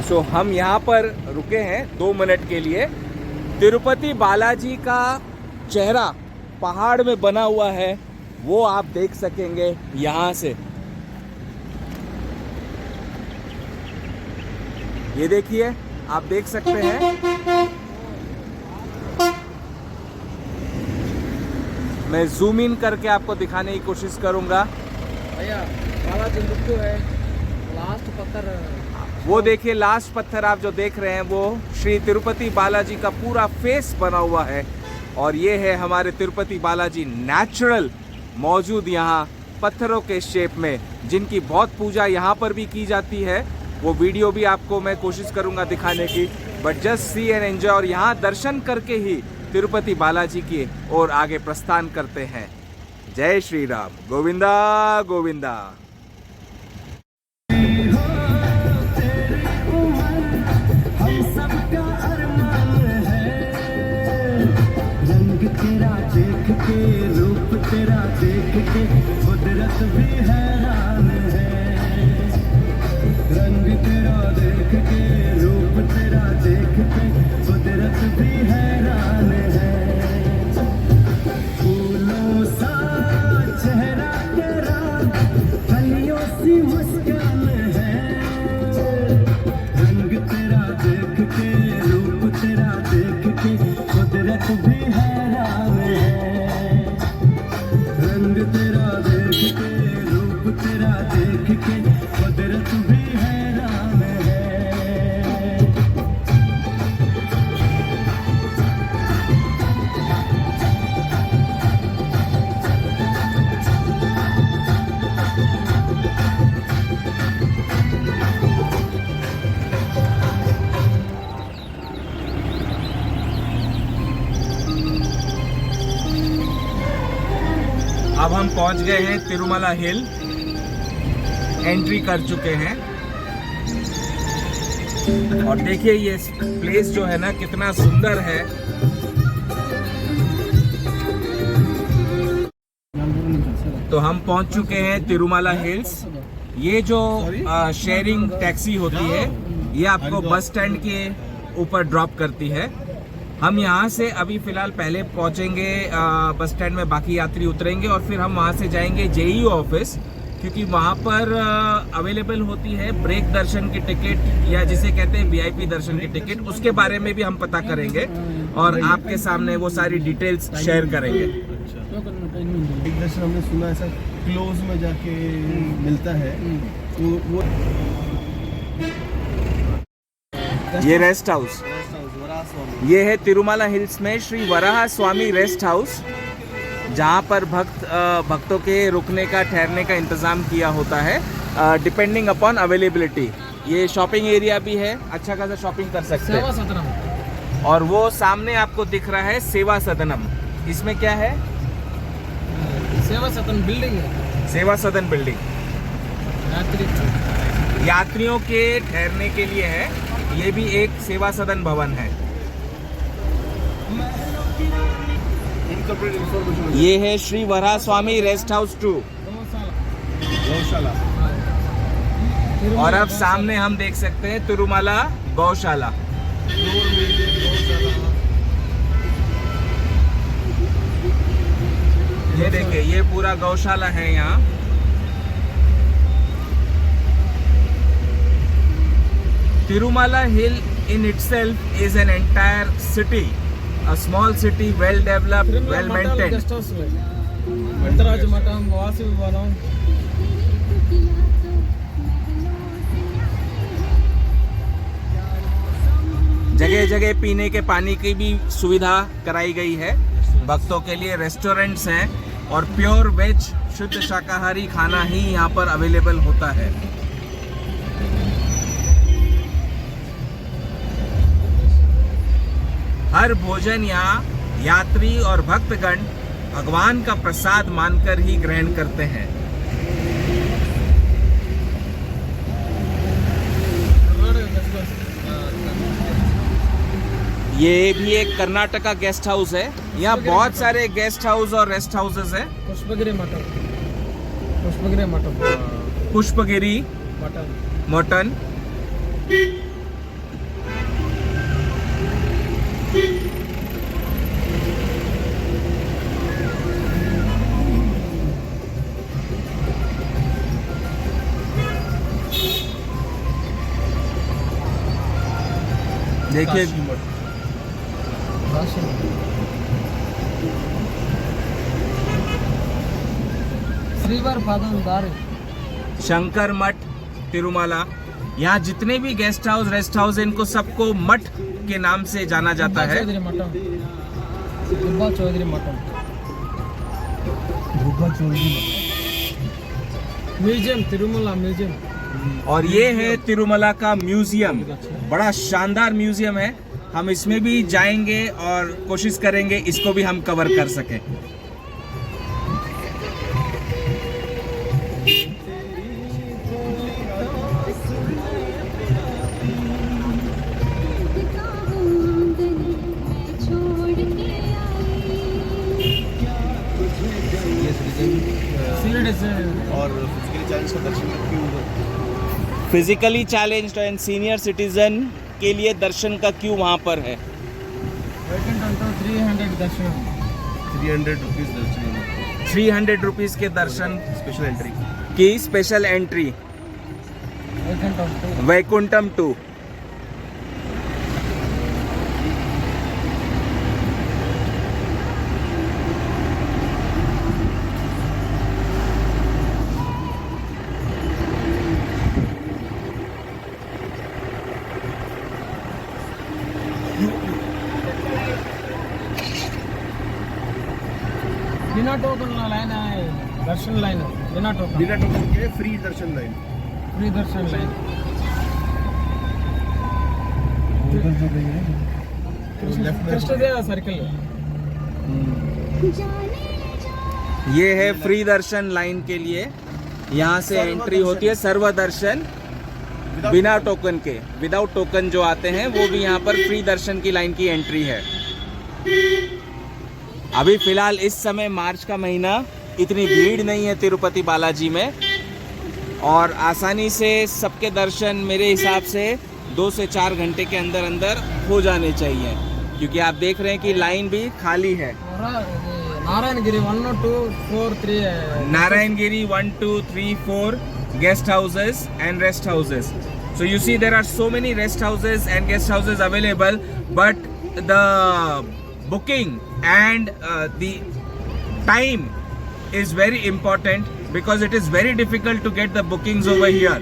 सो हम यहाँ पर रुके हैं 2 मिनट के लिए। तिरुपति बालाजी का चेहरा पहाड़ में बना हुआ है, वो आप देख सकेंगे यहाँ से। ये देखिए, आप देख सकते हैं। मैं जूम इन करके आपको दिखाने की कोशिश करूंगा। भैया बालाजी लुक्कू है, लास्ट पत्थर। वो देखिए, लास्ट पत्थर आप जो देख रहे हैं वो श्री तिरुपति बालाजी का पूरा फेस बना हुआ है। और ये है हमारे तिरुपति बालाजी नेचुरल मौजूद यहाँ पत्थरों के शेप में, जिनकी बहुत पूजा यहाँ पर भी की जाती है। वो वीडियो भी आपको मैं कोशिश करूँगा दिखाने की, but just see and enjoy. और यहाँ दर्शन करके ही तिरुपति बालाजी की ओर आगे प्रस्थान करते हैं। जय श्री राम। गोविंदा गोविंदा। हम सबका अरमान है, रंग तेरा देख के, रूप तेरा देख के, कुदरत भी हैरान है। रंग तेरा देख के, रूप तेरा देख के, कुदरत भी हैरान है। फूलों सा चेहरा तेरा, कलियों सी मुस्कान है। रंग तेरा देख के, रूप तेरा देख के, कुदरत भी हैरान है। रंग तेरा देख के, रूप तेरा देख के, कुदरत भी हैरान है। अब हम पहुंच गए हैं तिरुमला हिल, एंट्री कर चुके हैं। और देखिए ये प्लेस जो है ना कितना सुंदर है। तो हम पहुंच चुके हैं तिरुमला हिल्स। ये जो शेयरिंग टैक्सी होती है ये आपको बस स्टैंड के ऊपर ड्रॉप करती है। हम यहाँ से अभी फिलहाल पहले पहुँचेंगे बस स्टैंड में, बाकी यात्री उतरेंगे और फिर हम वहाँ से जाएंगे जेईओ ऑफिस, क्योंकि वहाँ पर अवेलेबल होती है ब्रेक दर्शन की टिकट या जिसे कहते हैं वीआईपी दर्शन की टिकट। उसके बारे में भी हम पता करेंगे और आपके सामने वो सारी डिटेल्स शेयर करेंगे। एक दर्शन हमने सुना ऐसा क्लोज में जाके मिलता है, तो वो ये रेस्ट हाउस, ये है तिरुमला हिल्स में श्री वराह स्वामी रेस्ट हाउस, जहाँ पर भक्तों के रुकने का, ठहरने का इंतज़ाम किया होता है डिपेंडिंग अपॉन अवेलेबिलिटी। ये शॉपिंग एरिया भी है, अच्छा खासा शॉपिंग कर सकते सेवा हैं। सदनम। और वो सामने आपको दिख रहा है सेवा सदनम। इसमें क्या है? सेवा सदन बिल्डिंग है। सेवा सदन बिल्डिंग यात्रियों के ठहरने के लिए है। ये भी एक सेवा सदन भवन है। ये है श्री वराह स्वामी रेस्ट हाउस 2। गौशाला। और अब सामने हम देख सकते हैं तिरुमला गौशाला। ये देखिए ये पूरा गौशाला है यहाँ। Tirumala hill in itself is an entire city, a small city, well developed, well maintained. Guest house है। వెంకటరాజ మఠం, వాసి భవనం। जगह जगह पीने के पानी की भी सुविधा कराई गई है। भक्तों के लिए रेस्टोरेंट्स हैं और प्योर वेज शुद्ध शाकाहारी खाना ही यहाँ पर अवेलेबल होता है। हर भोजन यहाँ यात्री और भक्तगण भगवान का प्रसाद मानकर ही ग्रहण करते हैं। ये भी एक कर्नाटका गेस्ट हाउस है। यहाँ बहुत सारे गेस्ट हाउस और रेस्ट हाउसेस है। पुष्पगिरी मठम। पुष्पगिरी मठम। पुष्पगिरी मठम। मटन। देखिए श्रीवर पादम शंकर मठ तिरुमला। यहाँ जितने भी गेस्ट हाउस रेस्ट हाउस इनको सबको मठ के नाम से जाना जाता है। चौधरी मठम। गुब्बा चौधरी मठम। Gubba Chowdary museum, Tirumala museum. और ये है तिरुमला का म्यूजियम। बड़ा शानदार म्यूजियम है। हम इसमें भी जाएंगे और कोशिश करेंगे इसको भी हम कवर कर सकें। और फिजिकली चैलेंज का दर्शन का क्यों? Physically challenged and senior citizen के लिए दर्शन का क्यों वहाँ पर है? 300 दर्शन 300 रुपीज़ दर्शन, 300 रुपीज़ के दर्शन स्पेशल एंट्री। की स्पेशल एंट्री वैकुंठम 2। बिना टोकन लाइन है, दर्शन लाइन बिना टोकन, बिना टोकन के फ्री दर्शन लाइन। फ्री दर्शन लाइन। कृष्ण देव सर्कल। ये है फ्री दर्शन लाइन के लिए, यहाँ से एंट्री होती है। सर्व दर्शन बिना टोकन के, विदाउट टोकन जो आते हैं वो भी यहाँ पर फ्री दर्शन की लाइन की एंट्री है। अभी फिलहाल इस समय मार्च का महीना, इतनी भीड़ नहीं है तिरुपति बालाजी में और आसानी से सबके दर्शन मेरे हिसाब से 2 से 4 घंटे के अंदर अंदर हो जाने चाहिए, क्योंकि आप देख रहे हैं कि लाइन भी खाली है। Narayangiri 1, 2, 4, 3 Narayanagiri 1, 2, 3, 4 guest houses and rest houses. So you see there are so many rest houses and guest houses available, but the booking and the time is very important because it is very difficult to get the bookings over here.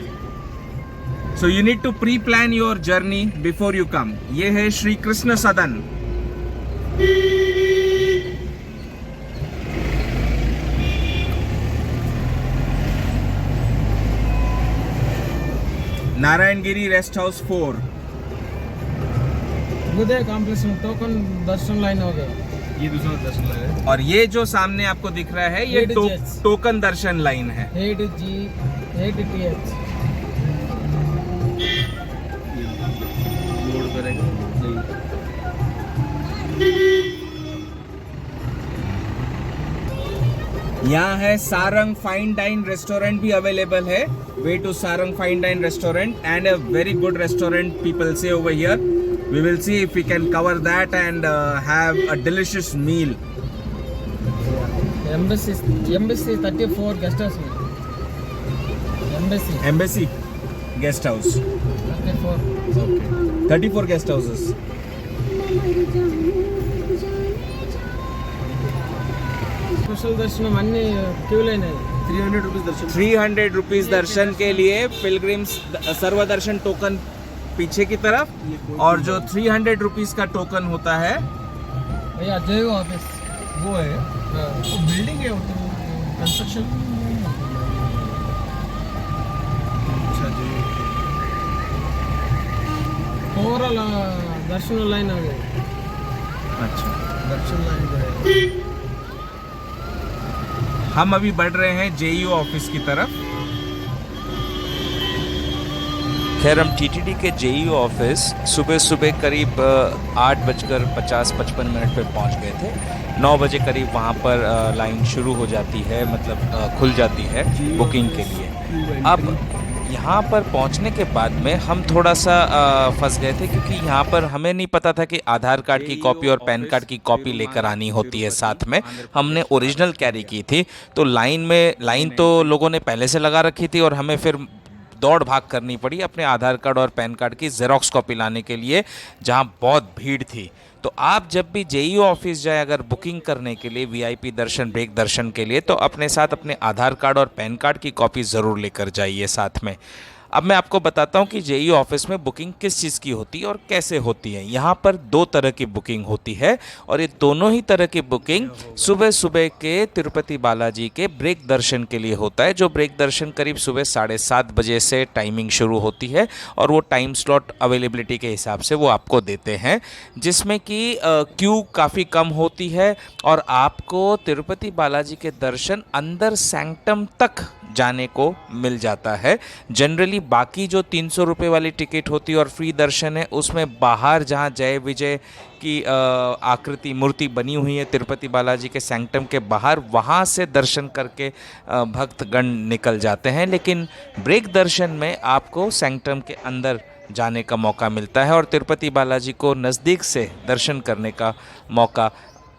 So you need to pre-plan your journey before you come. ये है श्री कृष्ण सदन। Narayangiri rest house 4। उदय complex में token दर्शन line हो गया। ये दूसरा दर्शन line है। और ये जो सामने आपको दिख रहा है ये टोकन दर्शन लाइन है। 8TH लोड करेंगे। यहाँ है सारंग फाइन डाइन रेस्टोरेंट भी अवेलेबल है। Way to Sarang fine dine restaurant and a very good restaurant people से over here. We will see if we can cover that and have a delicious meal. Embassy 34 guest house में। Embassy guest house 34। okay 34 guest houses। Special दर्शन अन्य Q line है। 300 rupees दर्शन। 300 rupees दर्शन के लिए pilgrims सर्व दर्शन token पीछे की तरफ, और जो 300 रुपीज का टोकन होता है भैया जय ऑफिस वो है, वो बिल्डिंग है, कंस्ट्रक्शन। अच्छा जी, ओवरऑल दर्शन लाइन आ गई। अच्छा दर्शन लाइन जो है। हम अभी बढ़ रहे हैं जेईओ ऑफिस की तरफ। खैर हम टीटीडी के जेईओ ऑफिस सुबह सुबह करीब 8:50-55 पे पहुंच गए थे। 9 बजे करीब वहां पर लाइन शुरू हो जाती है, मतलब खुल जाती है बुकिंग के लिए। अब यहाँ पर पहुँचने के बाद में हम थोड़ा सा फंस गए थे, क्योंकि यहाँ पर हमें नहीं पता था कि आधार कार्ड की कॉपी और पैन कार्ड की कॉपी लेकर आनी होती है साथ में। हमने ओरिजिनल कैरी की थी, तो लाइन तो लोगों ने पहले से लगा रखी थी और हमें फिर दौड़ भाग करनी पड़ी अपने आधार कार्ड और पैन कार्ड की जेरोक्स कॉपी लाने के लिए, जहाँ बहुत भीड़ थी। तो आप जब भी जेईओ ऑफिस जाए अगर बुकिंग करने के लिए वीआईपी दर्शन, ब्रेक दर्शन के लिए, तो अपने साथ अपने आधार कार्ड और पैन कार्ड की कॉपी ज़रूर लेकर जाइए साथ में। अब मैं आपको बताता हूँ कि जेईई ऑफिस में बुकिंग किस चीज़ की होती है और कैसे होती है। यहाँ पर 2 तरह की बुकिंग होती है और ये दोनों ही तरह की बुकिंग सुबह सुबह के तिरुपति बालाजी के ब्रेक दर्शन के लिए होता है, जो ब्रेक दर्शन करीब सुबह 7:30 बजे से टाइमिंग शुरू होती है और वो टाइम स्लॉट अवेलेबिलिटी के हिसाब से वो आपको देते हैं, जिसमें कि क्यू काफ़ी कम होती है और आपको तिरुपति बालाजी के दर्शन अंदर सैंक्टम तक जाने को मिल जाता है। जनरली बाकी जो 300 रुपये वाली टिकट होती है और फ्री दर्शन है, उसमें बाहर जहाँ जय विजय की आकृति मूर्ति बनी हुई है तिरुपति बालाजी के सैंक्टम के बाहर, वहाँ से दर्शन करके भक्तगण निकल जाते हैं। लेकिन ब्रेक दर्शन में आपको सैंक्टम के अंदर जाने का मौका मिलता है और तिरुपति बालाजी को नज़दीक से दर्शन करने का मौका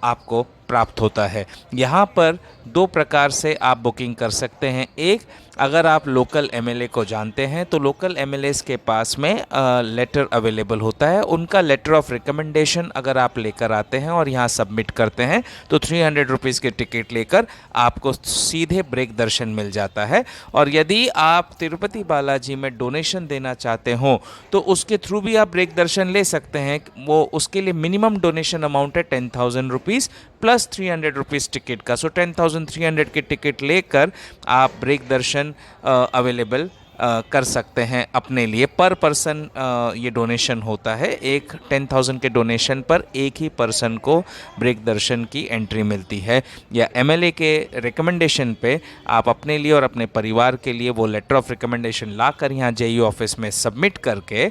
आपको प्राप्त होता है। यहाँ पर 2 प्रकार से आप बुकिंग कर सकते हैं। एक, अगर आप लोकल एमएलए को जानते हैं तो लोकल एमएलएस के पास में लेटर अवेलेबल होता है। उनका लेटर ऑफ रिकमेंडेशन अगर आप लेकर आते हैं और यहाँ सबमिट करते हैं तो 300 रुपीज़ की टिकट लेकर आपको सीधे ब्रेक दर्शन मिल जाता है। और यदि आप तिरुपति बालाजी में डोनेशन देना चाहते हो तो उसके थ्रू भी आप ब्रेक दर्शन ले सकते हैं। वो उसके लिए मिनिमम डोनेशन अमाउंट है 10,000 रुपीज़ प्लस 300 रुपीज़ टिकट का। सो 10,300 की टिकट लेकर आप ब्रेक दर्शन अवेलेबल कर सकते हैं अपने लिए। पर पर्सन ये डोनेशन होता है। एक 10,000 के डोनेशन पर एक ही पर्सन को ब्रेक दर्शन की एंट्री मिलती है। या एमएलए के रिकमेंडेशन पे आप अपने लिए और अपने परिवार के लिए वो लेटर ऑफ रिकमेंडेशन लाकर यहाँ जेईई ऑफिस में सबमिट करके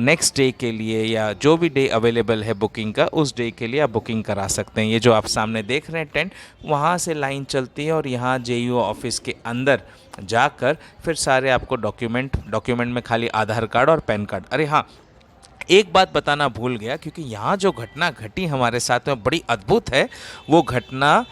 नेक्स्ट डे के लिए या जो भी डे अवेलेबल है बुकिंग का, उस डे के लिए आप बुकिंग करा सकते हैं। ये जो आप सामने देख रहे हैं टेंट, वहाँ से लाइन चलती है और यहाँ जेईई ऑफिस के अंदर जाकर फिर सारे आपको डॉक्यूमेंट में खाली आधार कार्ड और पैन कार्ड। अरे हाँ, एक बात बताना भूल गया, क्योंकि यहाँ जो घटना घटी हमारे साथ में बड़ी अद्भुत है। वो घटना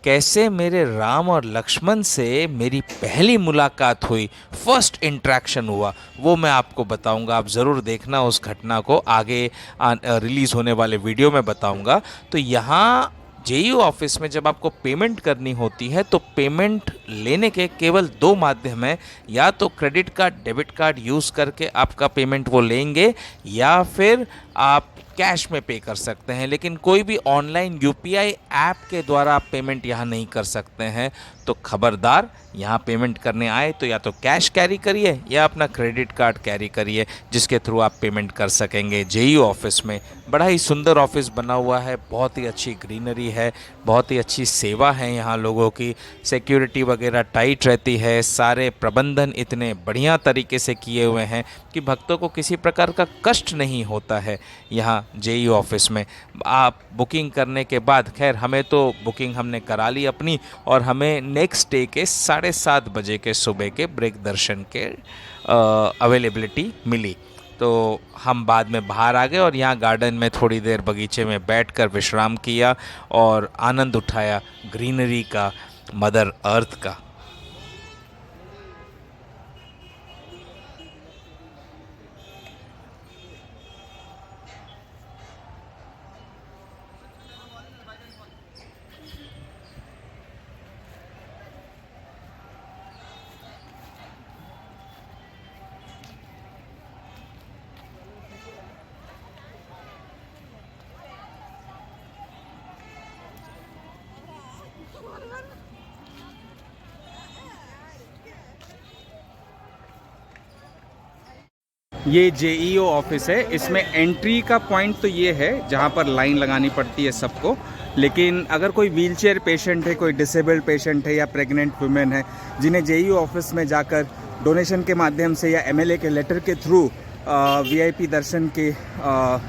कैसे मेरे राम और लक्ष्मण से मेरी पहली मुलाकात हुई, फर्स्ट इंटरेक्शन हुआ, वो मैं आपको बताऊंगा। आप ज़रूर देखना उस घटना को, आगे रिलीज़ होने वाले वीडियो में बताऊंगा। तो यहाँ जेईई ऑफिस में जब आपको पेमेंट करनी होती है तो पेमेंट लेने के केवल 2 माध्यम हैं। या तो credit card, debit card use करके आपका पेमेंट वो लेंगे, या फिर आप कैश में पे कर सकते हैं। लेकिन कोई भी ऑनलाइन यूपीआई ऐप के द्वारा आप पेमेंट यहाँ नहीं कर सकते हैं। तो खबरदार, यहाँ पेमेंट करने आए तो या तो कैश कैरी करिए या अपना क्रेडिट कार्ड कैरी करिए, जिसके थ्रू आप पेमेंट कर सकेंगे। जेईई ऑफिस में बड़ा ही सुंदर ऑफिस बना हुआ है, बहुत ही अच्छी ग्रीनरी है, बहुत ही अच्छी सेवा है यहाँ लोगों की, सिक्योरिटी वगैरह टाइट रहती है, सारे प्रबंधन इतने बढ़िया तरीके से किए हुए हैं कि भक्तों को किसी प्रकार का कष्ट नहीं होता है यहाँ जेईई ऑफिस में। आप बुकिंग करने के बाद, खैर हमें तो बुकिंग हमने करा ली अपनी, और हमें नेक्स्ट डे के 7:30 बजे के सुबह के ब्रेक दर्शन के अवेलेबिलिटी मिली। तो हम बाद में बाहर आ गए और यहाँ गार्डन में थोड़ी देर बगीचे में बैठकर विश्राम किया और आनंद उठाया ग्रीनरी का, मदर अर्थ का। ये जेईई ऑफिस है। इसमें एंट्री का पॉइंट तो ये है जहाँ पर लाइन लगानी पड़ती है सबको। लेकिन अगर कोई व्हीलचेयर पेशेंट है, कोई डिसेबल्ड पेशेंट है या प्रेग्नेंट वुमेन है, जिन्हें जेईई ऑफिस में जाकर डोनेशन के माध्यम से या एमएलए के लेटर के थ्रू वीआईपी दर्शन के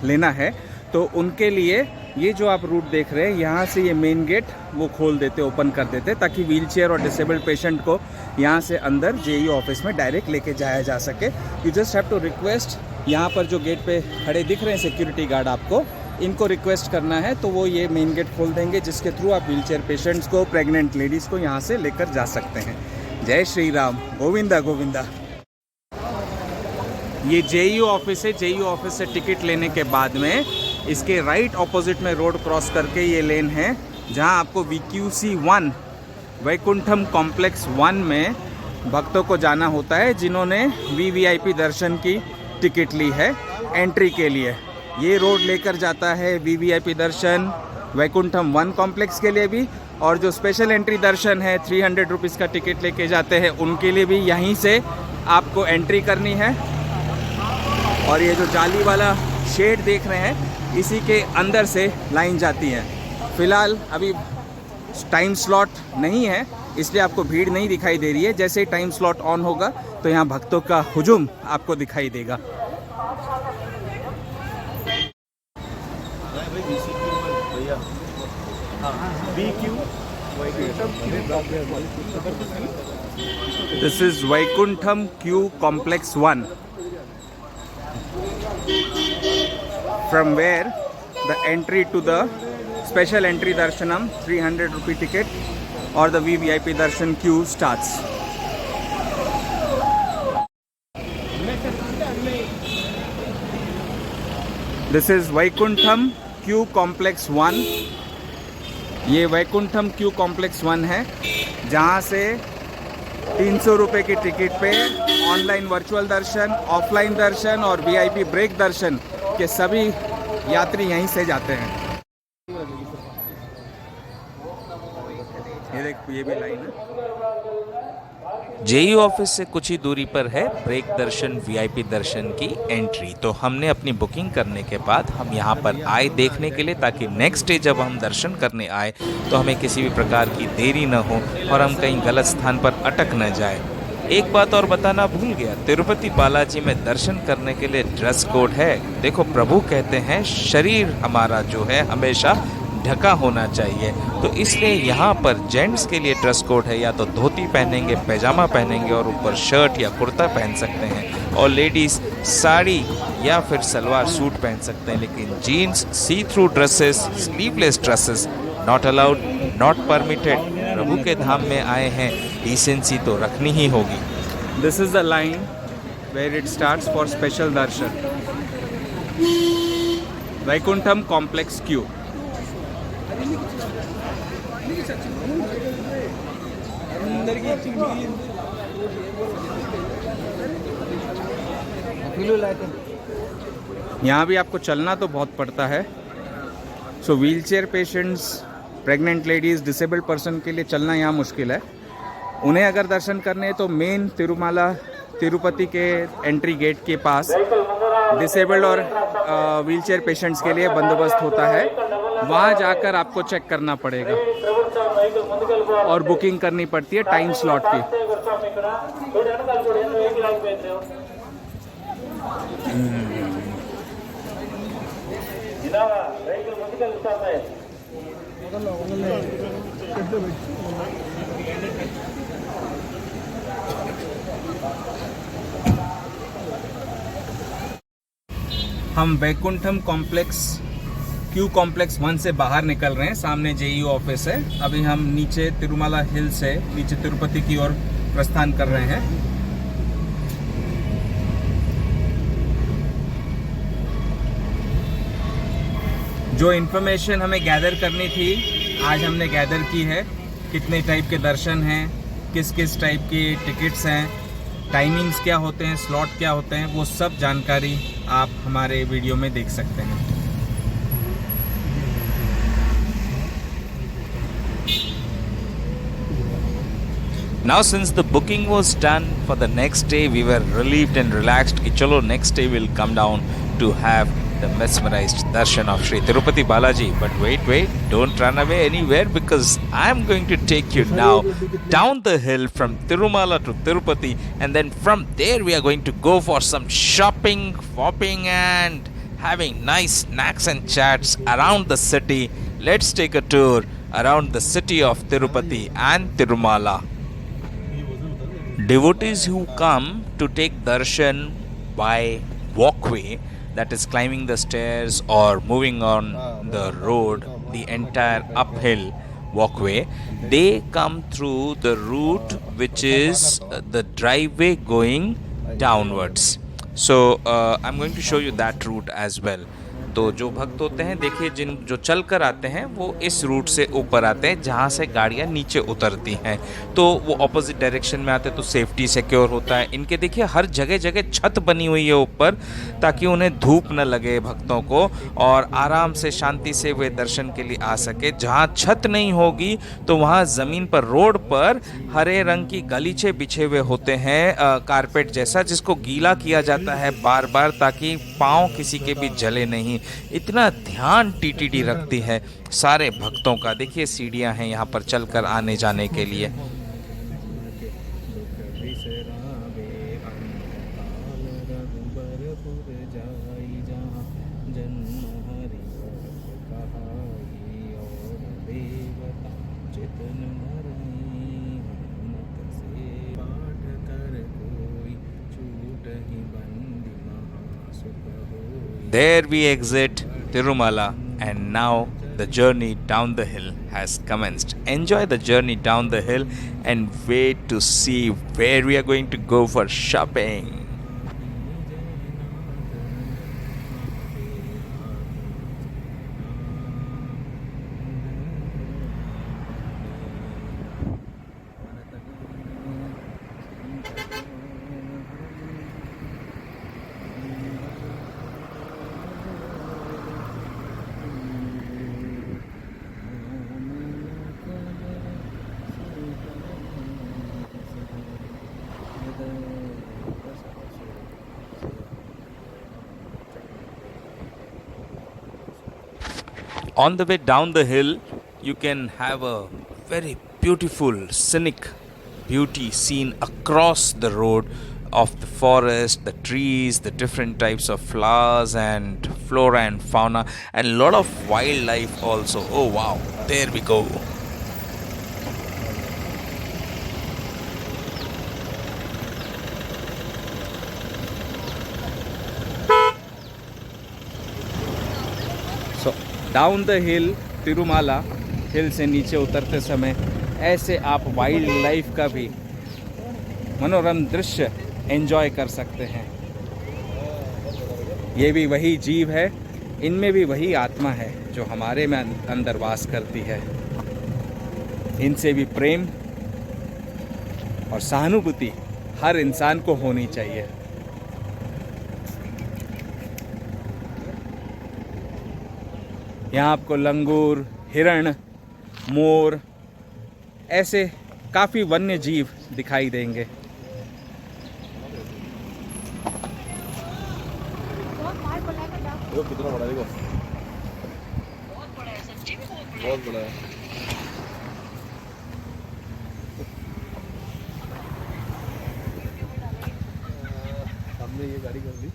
लेना है, तो उनके लिए ये जो आप रूट देख रहे हैं, यहाँ से ये मेन गेट वो खोल देते, ओपन कर देते, ताकि व्हीलचेयर और डिसेबल्ड पेशेंट को यहाँ से अंदर जेईई ऑफिस में डायरेक्ट लेके जाया जा सके। You just have to request, यहाँ पर जो गेट पे खड़े दिख रहे हैं सिक्योरिटी गार्ड, आपको इनको रिक्वेस्ट करना है तो वो ये मेन गेट खोल देंगे, जिसके थ्रू आप व्हीलचेयर पेशेंट्स को, प्रेग्नेंट लेडीज़ को यहाँ से लेकर जा सकते हैं। जय श्री राम, गोविंदा गोविंदा। ये जेईई ऑफिस है। जेईई ऑफिस से टिकट लेने के बाद में इसके राइट ऑपोजिट में रोड क्रॉस करके ये लेन है, जहां आपको VQC 1 वैकुंठम कॉम्प्लेक्स 1 में भक्तों को जाना होता है जिन्होंने वीवीआईपी दर्शन की टिकट ली है एंट्री के लिए। ये रोड लेकर जाता है वीवीआईपी दर्शन वैकुंठम 1 कॉम्प्लेक्स के लिए भी, और जो स्पेशल एंट्री दर्शन है 300 रुपीज़ का टिकट लेके जाते हैं उनके लिए भी यहीं से आपको एंट्री करनी है। और ये जो जाली वाला शेड देख रहे हैं इसी के अंदर से लाइन जाती है। फ़िलहाल अभी टाइम स्लॉट नहीं है इसलिए आपको भीड़ नहीं दिखाई दे रही है। जैसे ही टाइम स्लॉट ऑन होगा तो यहाँ भक्तों का हुजूम आपको दिखाई देगा। This is Vaikuntham Q Complex 1, from where the entry to the special entry darshanam 300 rupee ticket or the VVIP darshan queue starts. This is Vaikuntham Q Complex 1. ये वैकुंठम क्यू कॉम्प्लेक्स 1 है जहाँ से 300 रुपये की टिकट पे ऑनलाइन वर्चुअल दर्शन, offline दर्शन और VIP break दर्शन के सभी यात्री यहीं से जाते हैं। ये देख, ये भी लाइन है। जेईयू ऑफिस से कुछ ही दूरी पर है ब्रेक दर्शन वीआईपी दर्शन की एंट्री। तो हमने अपनी बुकिंग करने के बाद हम यहाँ पर आए देखने के लिए, ताकि नेक्स्ट डे जब हम दर्शन करने आए तो हमें किसी भी प्रकार की देरी न हो और हम कहीं गलत स्थान पर अटक न जाए। एक बात और बताना भूल गया, तिरुपति बालाजी में दर्शन करने के लिए ड्रेस कोड है। देखो, प्रभु कहते हैं शरीर हमारा जो है हमेशा ढका होना चाहिए, तो इसलिए यहाँ पर जेंट्स के लिए ड्रेस कोड है, या तो धोती पहनेंगे, पैजामा पहनेंगे और ऊपर शर्ट या कुर्ता पहन सकते हैं, और लेडीज़ साड़ी या फिर सलवार सूट पहन सकते हैं। लेकिन jeans, see through dresses, sleeveless dresses not allowed, not permitted. प्रभु के धाम में आए हैं, डिसेंसी तो रखनी ही होगी। This is the line where it starts for special दर्शन, वैकुंठम कॉम्प्लेक्स क्यू। यहाँ भी आपको चलना तो बहुत पड़ता है। So wheelchair patients, pregnant ladies, disabled person के लिए चलना यहाँ मुश्किल है। उन्हें अगर दर्शन करने हैं तो मेन तिरुपति के एंट्री गेट के पास डिसेबल्ड और व्हीलचेयर पेशेंट्स के लिए बंदोबस्त होता है, वहाँ जाकर आपको चेक करना पड़ेगा और बुकिंग करनी पड़ती है टाइम स्लॉट की। हम वैकुंठम कॉम्प्लेक्स क्यू कॉम्प्लेक्स 1 से बाहर निकल रहे हैं। सामने जेईयू ऑफिस है। अभी हम नीचे तिरुमला हिल से नीचे तिरुपति की ओर प्रस्थान कर रहे हैं। जो इन्फॉर्मेशन हमें गैदर करनी थी आज हमने गैदर की है। कितने टाइप के दर्शन हैं, किस किस टाइप की टिकट्स हैं, टाइमिंग्स क्या होते हैं, स्लॉट क्या होते हैं, वो सब जानकारी आप हमारे वीडियो में देख सकते हैं। Now since the booking was done for the next day, we were relieved and relaxed कि चलो next day we'll come down to have the mesmerized darshan of Sri Tirupati Balaji. But wait, don't run away anywhere, because I'm going to take you now down the hill from Tirumala to Tirupati, and then from there we are going to go for some shopping, fopping and having nice snacks and chats around the city. Let's take a tour around the city of Tirupati and Tirumala. Devotees who come to take darshan by walkway, that is climbing the stairs or moving on the road, the entire uphill walkway, they come through the route which is the driveway going downwards. So I'm going to show you that route as well. तो जो भक्त होते हैं देखिए जो चल कर आते हैं वो इस रूट से ऊपर आते हैं जहाँ से गाड़ियाँ नीचे उतरती हैं, तो वो ऑपोजिट डायरेक्शन में आते हैं, तो सेफ्टी सिक्योर होता है। इनके देखिए हर जगह जगह छत बनी हुई है ऊपर, ताकि उन्हें धूप न लगे भक्तों को और आराम से शांति से वे दर्शन के लिए आ सके। जहाँ छत नहीं होगी तो वहाँ ज़मीन पर रोड पर हरे रंग की गलीचे बिछे हुए होते हैं, कारपेट जैसा, जिसको गीला किया जाता है बार बार ताकि पाँव किसी के भी जले नहीं। इतना ध्यान टीटीडी रखती है सारे भक्तों का। देखिए सीढ़ियाँ हैं यहाँ पर चलकर आने जाने के लिए। There we exit Tirumala, and now the journey down the hill has commenced. Enjoy the journey down the hill and wait to see where we are going to go for shopping. On the way down the hill, you can have a very beautiful scenic beauty seen across the road of the forest, the trees, the different types of flowers and flora and fauna, and a lot of wildlife also. Oh wow, there we go. Down the hill Tirumala, hill से नीचे उतरते समय ऐसे आप wild life का भी मनोरम दृश्य एंजॉय कर सकते हैं। ये भी वही जीव है, इनमें भी वही आत्मा है जो हमारे में अंदर वास करती है। इनसे भी प्रेम और सहानुभूति हर इंसान को होनी चाहिए। यहाँ आपको लंगूर, हिरण, मोर, ऐसे काफ़ी वन्य जीव दिखाई देंगे। कितना बड़ा है देखो, बहुत बड़ा है। हमने ये गाड़ी कर ली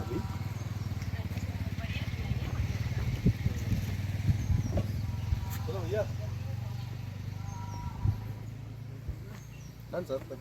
अभी। चलो भैया, डन सर, लग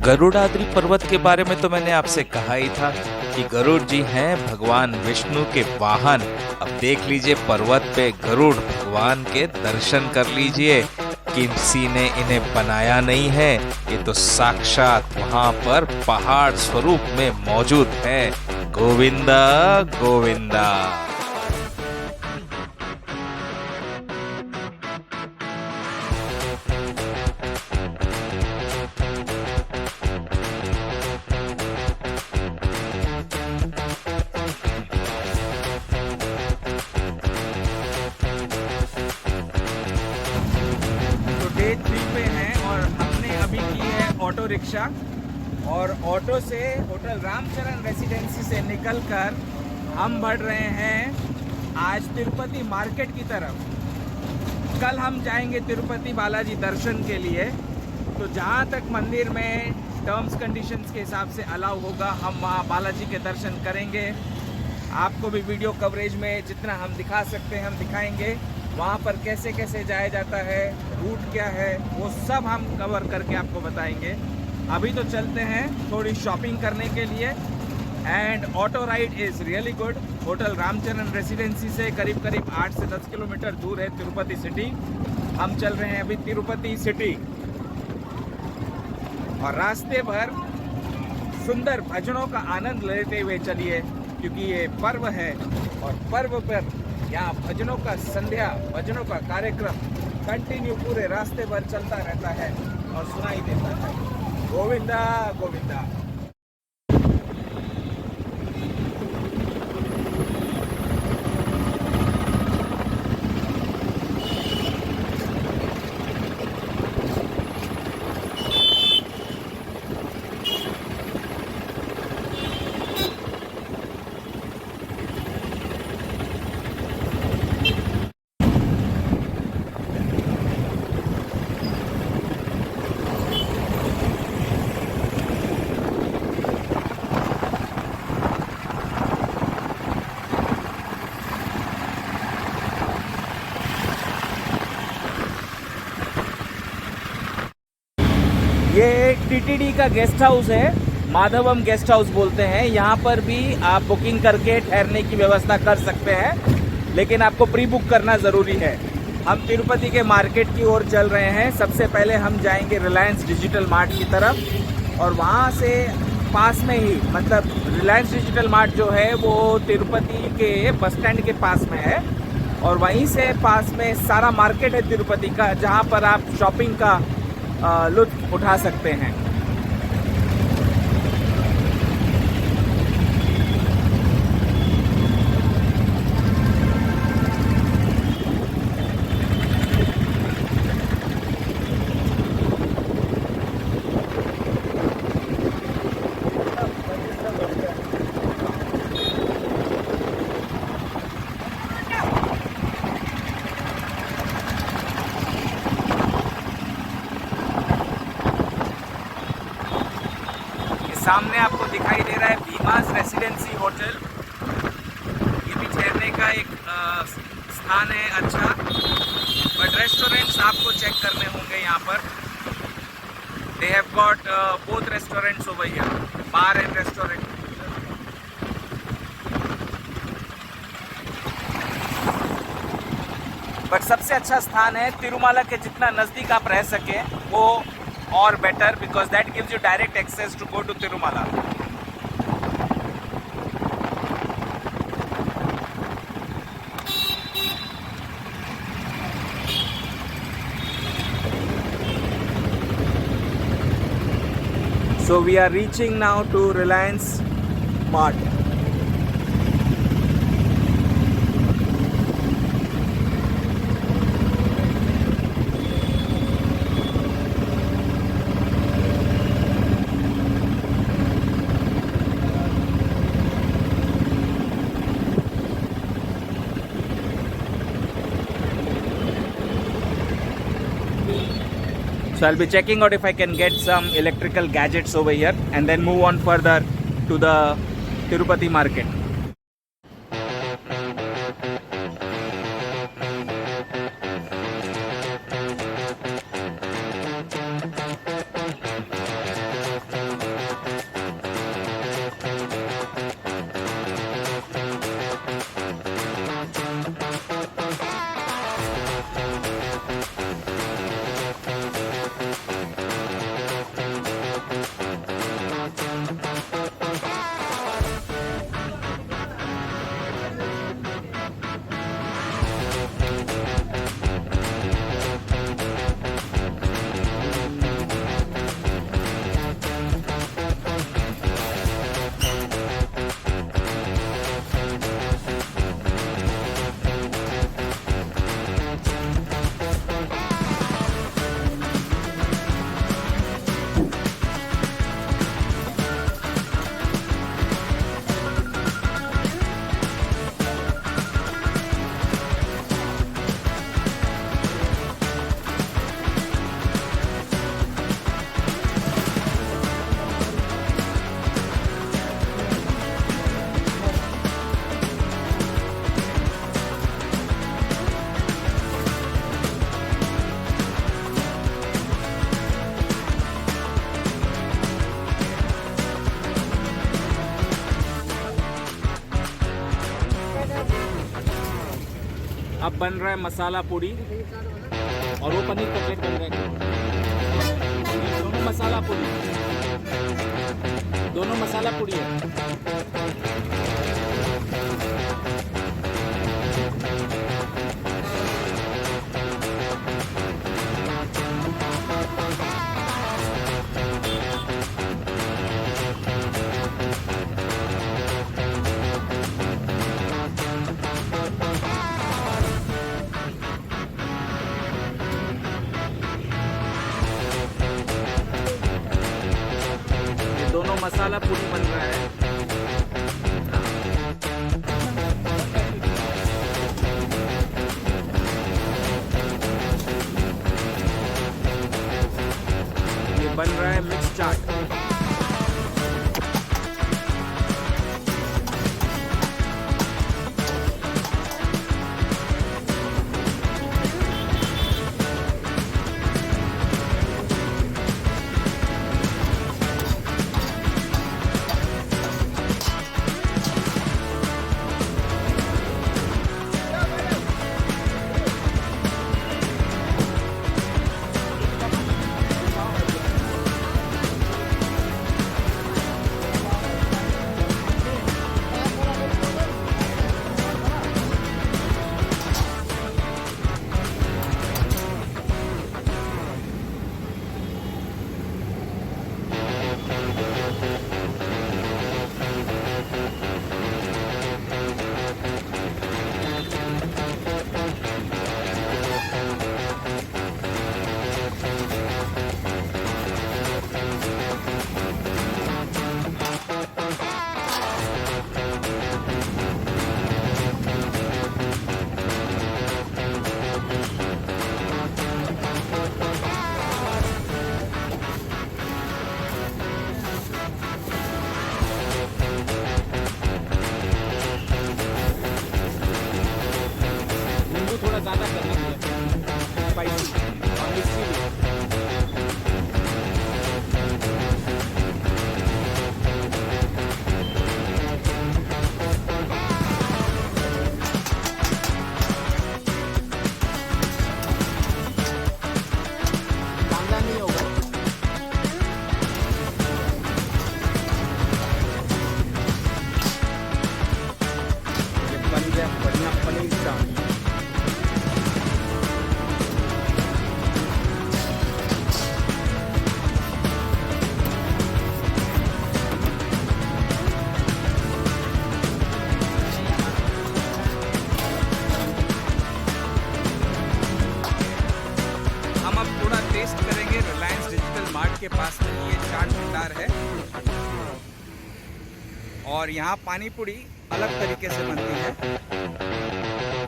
गरुड़ाद्रि पर्वत के बारे में तो मैंने आपसे कहा ही था कि गरुड़ जी हैं भगवान विष्णु के वाहन। अब देख लीजिए पर्वत पे गरुड़ भगवान के दर्शन कर लीजिए। किसी ने इन्हें बनाया नहीं है, ये तो साक्षात वहां पर पहाड़ स्वरूप में मौजूद है। गोविंदा गोविंदा। डे 3 पे हैं और हमने अभी की है ऑटो रिक्शा, और ऑटो से होटल रामचरण रेसिडेंसी से निकलकर हम बढ़ रहे हैं आज तिरुपति मार्केट की तरफ। कल हम जाएंगे तिरुपति बालाजी दर्शन के लिए, तो जहाँ तक मंदिर में टर्म्स कंडीशंस के हिसाब से अलाउ होगा हम वहाँ बालाजी के दर्शन करेंगे। आपको भी वीडियो कवरेज में जितना हम दिखा सकते हैं हम दिखाएंगे। वहाँ पर कैसे कैसे जाया जाता है, रूट क्या है, वो सब हम कवर करके आपको बताएंगे। अभी तो चलते हैं थोड़ी शॉपिंग करने के लिए, and auto ride is really good. Hotel Ramcharan residency से करीब करीब 8 से 10 किलोमीटर दूर है तिरुपति सिटी। हम चल रहे हैं अभी तिरुपति सिटी और रास्ते भर सुंदर भजनों का आनंद लेते हुए चलिए, क्योंकि ये पर्व है और पर्व पर यहाँ भजनों का संध्या, भजनों का कार्यक्रम कंटिन्यू पूरे रास्ते भर चलता रहता है और सुनाई देता है। गोविंदा गोविंदा। ये टीटीडी का गेस्ट हाउस है, माधवम गेस्ट हाउस बोलते हैं। यहाँ पर भी आप बुकिंग करके ठहरने की व्यवस्था कर सकते हैं, लेकिन आपको प्री बुक करना ज़रूरी है। हम तिरुपति के मार्केट की ओर चल रहे हैं। सबसे पहले हम जाएंगे रिलायंस डिजिटल मार्ट की तरफ और वहाँ से पास में ही, मतलब रिलायंस डिजिटल मार्ट जो है वो तिरुपति के बस स्टैंड के पास में है और वहीं से पास में सारा मार्केट है तिरुपति का, जहाँ पर आप शॉपिंग का लुत्फ उठा सकते हैं। सामने आपको दिखाई दे रहा है भीमास रेसिडेंसी होटल। ये भी ठहरने का एक स्थान है अच्छा, बट रेस्टोरेंट्स आपको चेक करने होंगे यहाँ पर। They have got both restaurants over here, bar and restaurant. But सबसे अच्छा स्थान है तिरुमाला के जितना नज़दीक आप रह सके वो और better, because that gives you direct access to go to Tirumala. So we are reaching now to Reliance Mart. So I'll be checking out if I can get some electrical gadgets over here and then move on further to the Tirupati market. अब बन रहा है मसाला पूरी और वो paneer cutlet बन रहा है। दोनों मसाला पूरी, दोनों मसाला पूरी है। दोनों मसाला पूरी बन रहा है। ये बन रहा है मिक्स चाट। थोड़ा ज़्यादा करना चाहिए स्पाइसी और मिर्ची भी। कांदा नहीं होगा। ये बन गया बढ़िया पनीर चाट। हम अब थोड़ा टेस्ट करेंगे रिलायंस डिजिटल मार्ट के पास में ये चाट भंडार है और यहाँ पानी पूरी अलग तरीके से बनती है।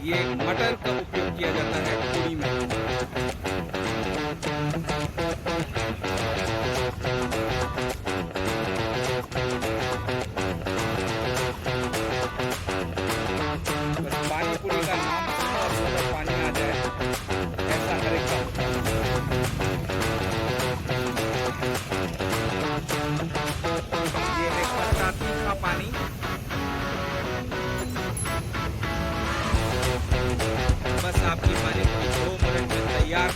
ये मटर का उपयोग किया जाता है पूरी में। बस पानी पूरी का नाम सुनो और मुंह में पानी आ जाए, ऐसा हर एक का। ये है खट्टा तीखा पानी। बस आपकी पानी पूरी 2 मिनट में तैयार।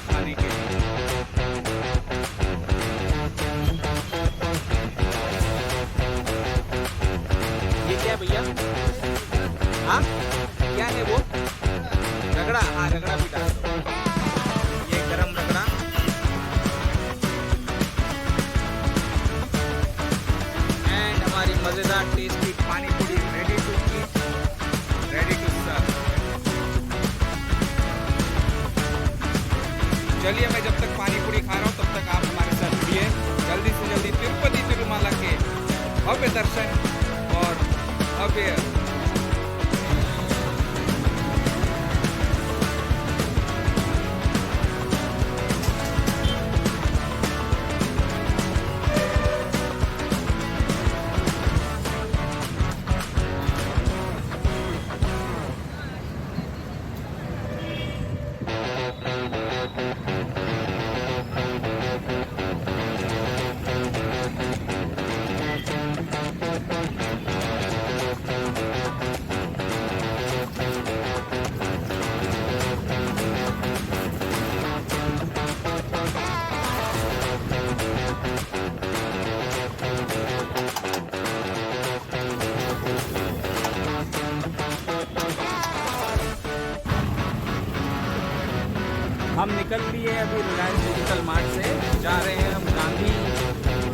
हम निकल लिए अभी रिलायंस डिजिटल मार्ट से, जा रहे हैं हम गांधी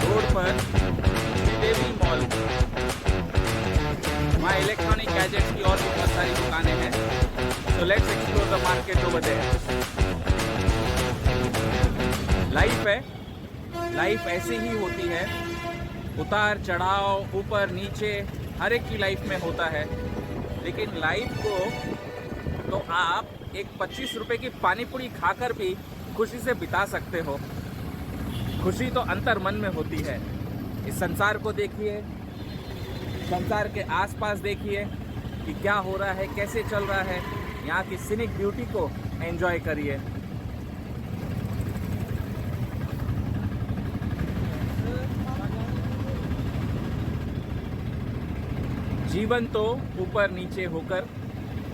रोड पर श्रीदेवी मॉल। वहाँ इलेक्ट्रॉनिक गैजेट्स की और भी बहुत सारी दुकानें हैं। So let's explore the market over there. Life है, लाइफ ऐसी ही होती है, उतार चढ़ाव, ऊपर नीचे, हर एक की लाइफ में होता है। लेकिन लाइफ को तो आप एक 25 रुपए की पानी पूरी खाकर भी खुशी से बिता सकते हो। खुशी तो अंतर मन में होती है। इस संसार को देखिए, संसार के आसपास देखिए कि क्या हो रहा है, कैसे चल रहा है। यहाँ की सीनिक ब्यूटी को एंजॉय करिए। जीवन तो ऊपर नीचे होकर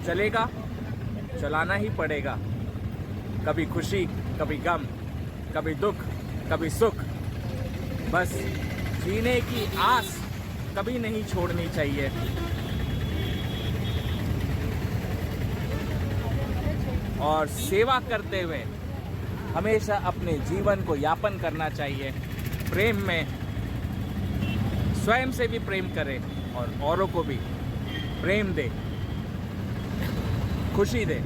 चलेगा, चलाना ही पड़ेगा। कभी खुशी, कभी गम, कभी दुख, कभी सुख। बस जीने की आस कभी नहीं छोड़नी चाहिए। और सेवा करते हुए हमेशा अपने जीवन को यापन करना चाहिए। प्रेम में स्वयं से भी प्रेम करें और औरों को भी प्रेम दे, खुशी दे।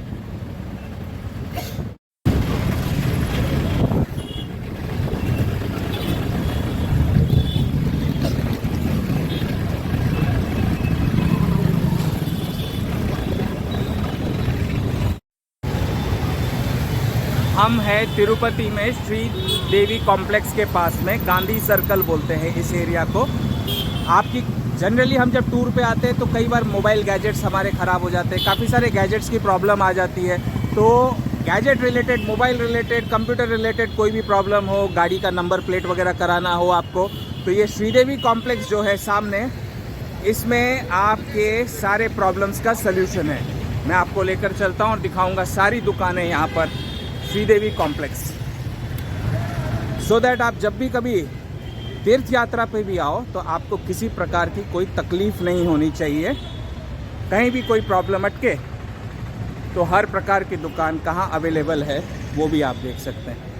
हम हैं तिरुपति में श्री देवी कॉम्प्लेक्स के पास में, गांधी सर्कल बोलते हैं इस एरिया को। आपकी जनरली हम जब टूर पे आते हैं तो कई बार मोबाइल गैजेट्स हमारे ख़राब हो जाते हैं, काफ़ी सारे गैजेट्स की प्रॉब्लम आ जाती है। तो gadget related, mobile related, computer related कोई भी प्रॉब्लम हो, गाड़ी का नंबर प्लेट वगैरह कराना हो आपको, तो ये श्रीदेवी कॉम्प्लेक्स जो है सामने, इसमें आपके सारे प्रॉब्लम्स का सल्यूशन है। मैं आपको लेकर चलता हूँ और दिखाऊँगा सारी दुकानें यहाँ पर श्रीदेवी कॉम्प्लेक्स, सो दैट आप जब भी कभी तीर्थ यात्रा पे भी आओ तो आपको किसी प्रकार की कोई तकलीफ नहीं होनी चाहिए। कहीं भी कोई प्रॉब्लम अटके तो हर प्रकार की दुकान कहाँ अवेलेबल है वो भी आप देख सकते हैं।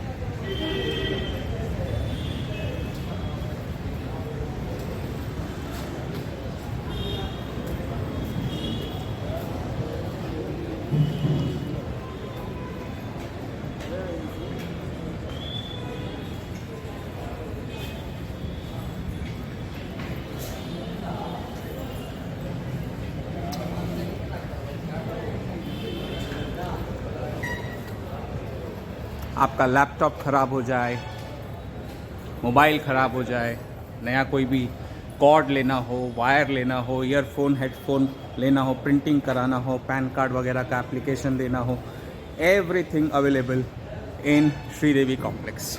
आपका लैपटॉप ख़राब हो जाए, मोबाइल ख़राब हो जाए, नया कोई भी कॉर्ड लेना हो, वायर लेना हो, ईयरफोन, हेडफोन लेना हो, प्रिंटिंग कराना हो, पैन कार्ड वगैरह का एप्लीकेशन देना हो, everything available in Sridevi complex.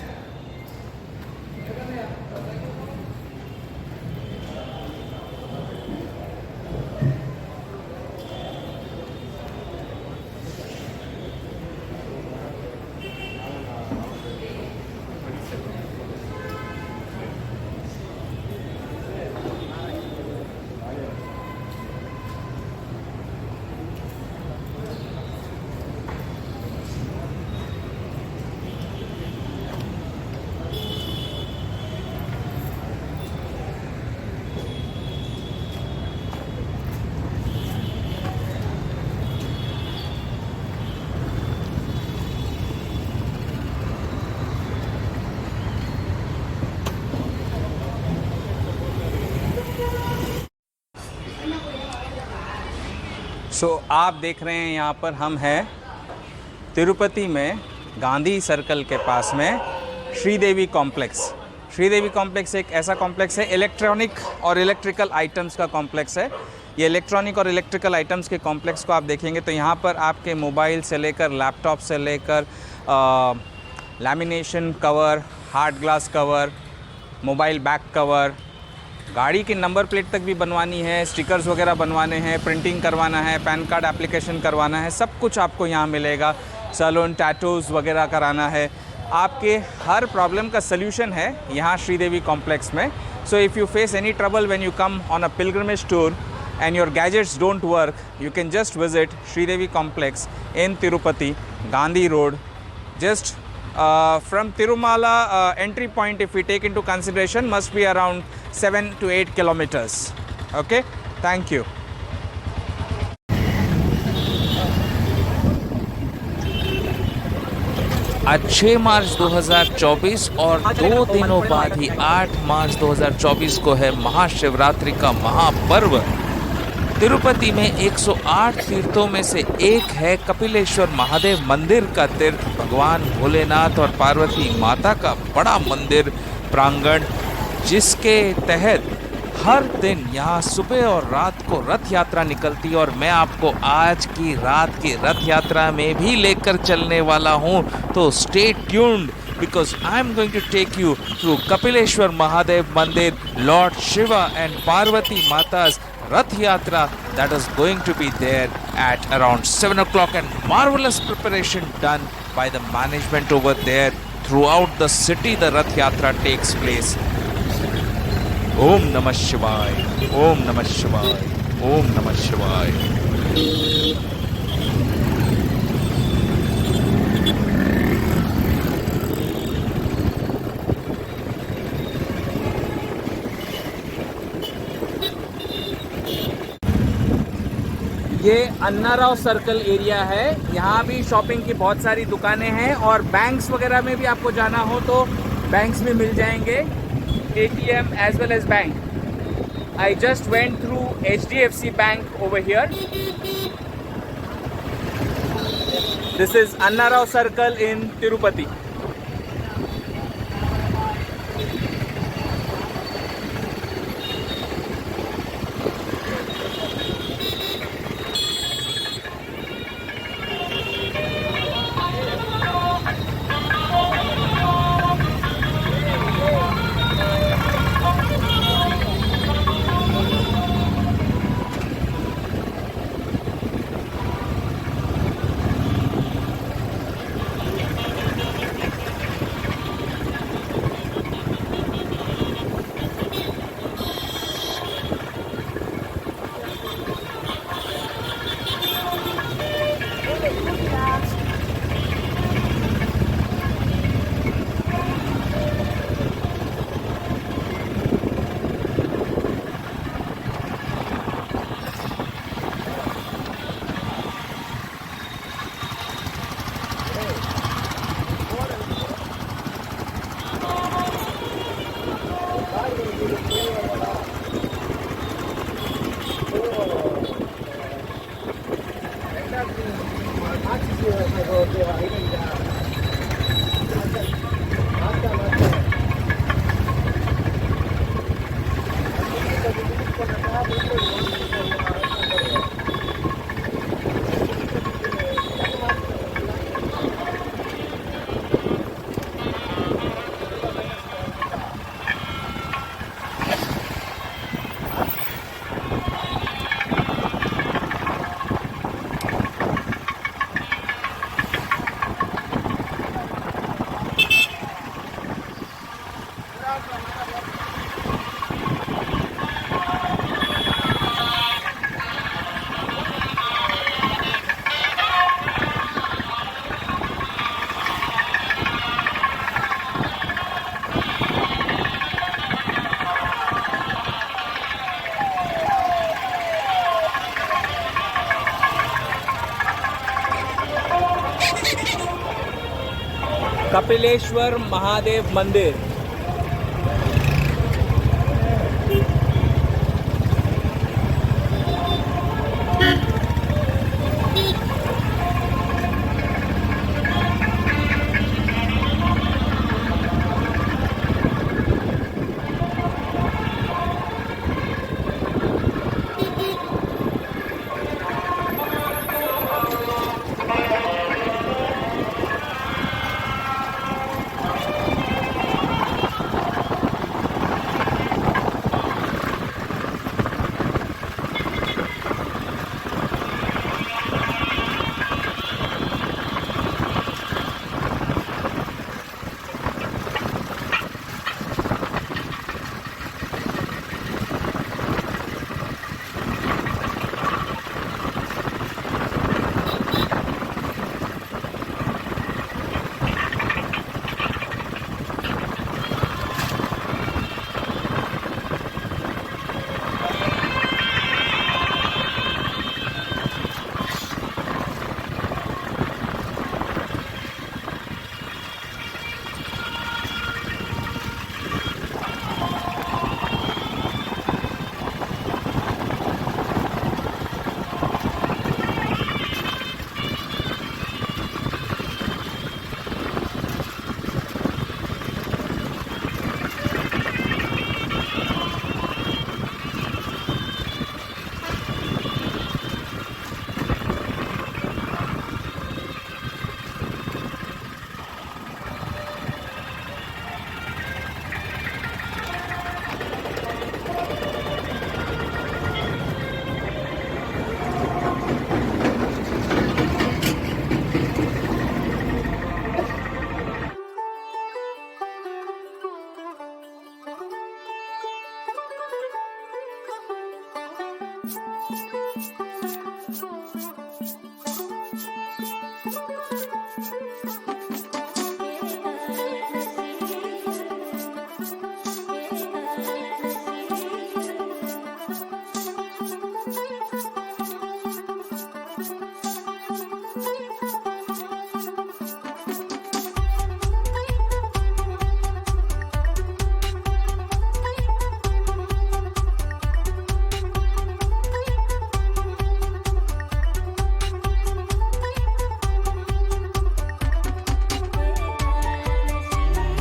So आप देख रहे हैं यहाँ पर हम हैं तिरुपति में गांधी सर्कल के पास में श्रीदेवी कॉम्प्लेक्स। श्रीदेवी कॉम्प्लेक्स एक ऐसा कॉम्प्लेक्स है, इलेक्ट्रॉनिक और इलेक्ट्रिकल आइटम्स का कॉम्प्लेक्स है। ये इलेक्ट्रॉनिक और इलेक्ट्रिकल आइटम्स के कॉम्प्लेक्स को आप देखेंगे तो यहाँ पर आपके मोबाइल से लेकर लैपटॉप से लेकर lamination cover, hard glass cover, mobile back cover, गाड़ी की नंबर प्लेट तक भी बनवानी है, स्टिकर्स वगैरह बनवाने हैं, प्रिंटिंग करवाना है, पैन कार्ड एप्लीकेशन करवाना है, सब कुछ आपको यहाँ मिलेगा। सैलून, टैटूज़ वगैरह कराना है, आपके हर प्रॉब्लम का सल्यूशन है यहाँ श्रीदेवी कॉम्प्लेक्स में। So if you face any trouble when you come on a pilgrimage tour and your gadgets don't work, you can just visit Sridevi Complex in Tirupati, Gandhi Road, Just from Tirumala entry point, if we take into consideration, must be around 7 to 8 kilometers. Okay, thank you. आज 6 मार्च 2024 और 2 दिनों बाद ही 8 मार्च 2024 को है महाशिवरात्रि का महापर्व। तिरुपति में 108 तीर्थों में से एक है कपिलेश्वर महादेव मंदिर का तीर्थ। भगवान भोलेनाथ और पार्वती माता का बड़ा मंदिर प्रांगण, जिसके तहत हर दिन यहाँ सुबह और रात को रथ यात्रा निकलती है और मैं आपको आज की रात की रथ यात्रा में भी लेकर चलने वाला हूँ। तो stay tuned because I am going to take you through Kapileshwar Mahadev Mandir, Lord Shiva and Parvati Mata's Rath Yatra that is going to be there at around 7 o'clock, and marvelous preparation done by the management over there. Throughout the city the Rath Yatra takes place. Om Namah Shivaya, Om Namah Shivaya, Om Namah Shivaya. ये अन्नाराव circle area है। यहाँ भी shopping की बहुत सारी दुकानें हैं और बैंक्स वगैरह में भी आपको जाना हो तो बैंक्स में मिल जाएंगे, ATM as well as bank. I just went through HDFC Bank over here. This is Annarao Circle in Tirupati. Kapileshwar Mahadev मंदिर।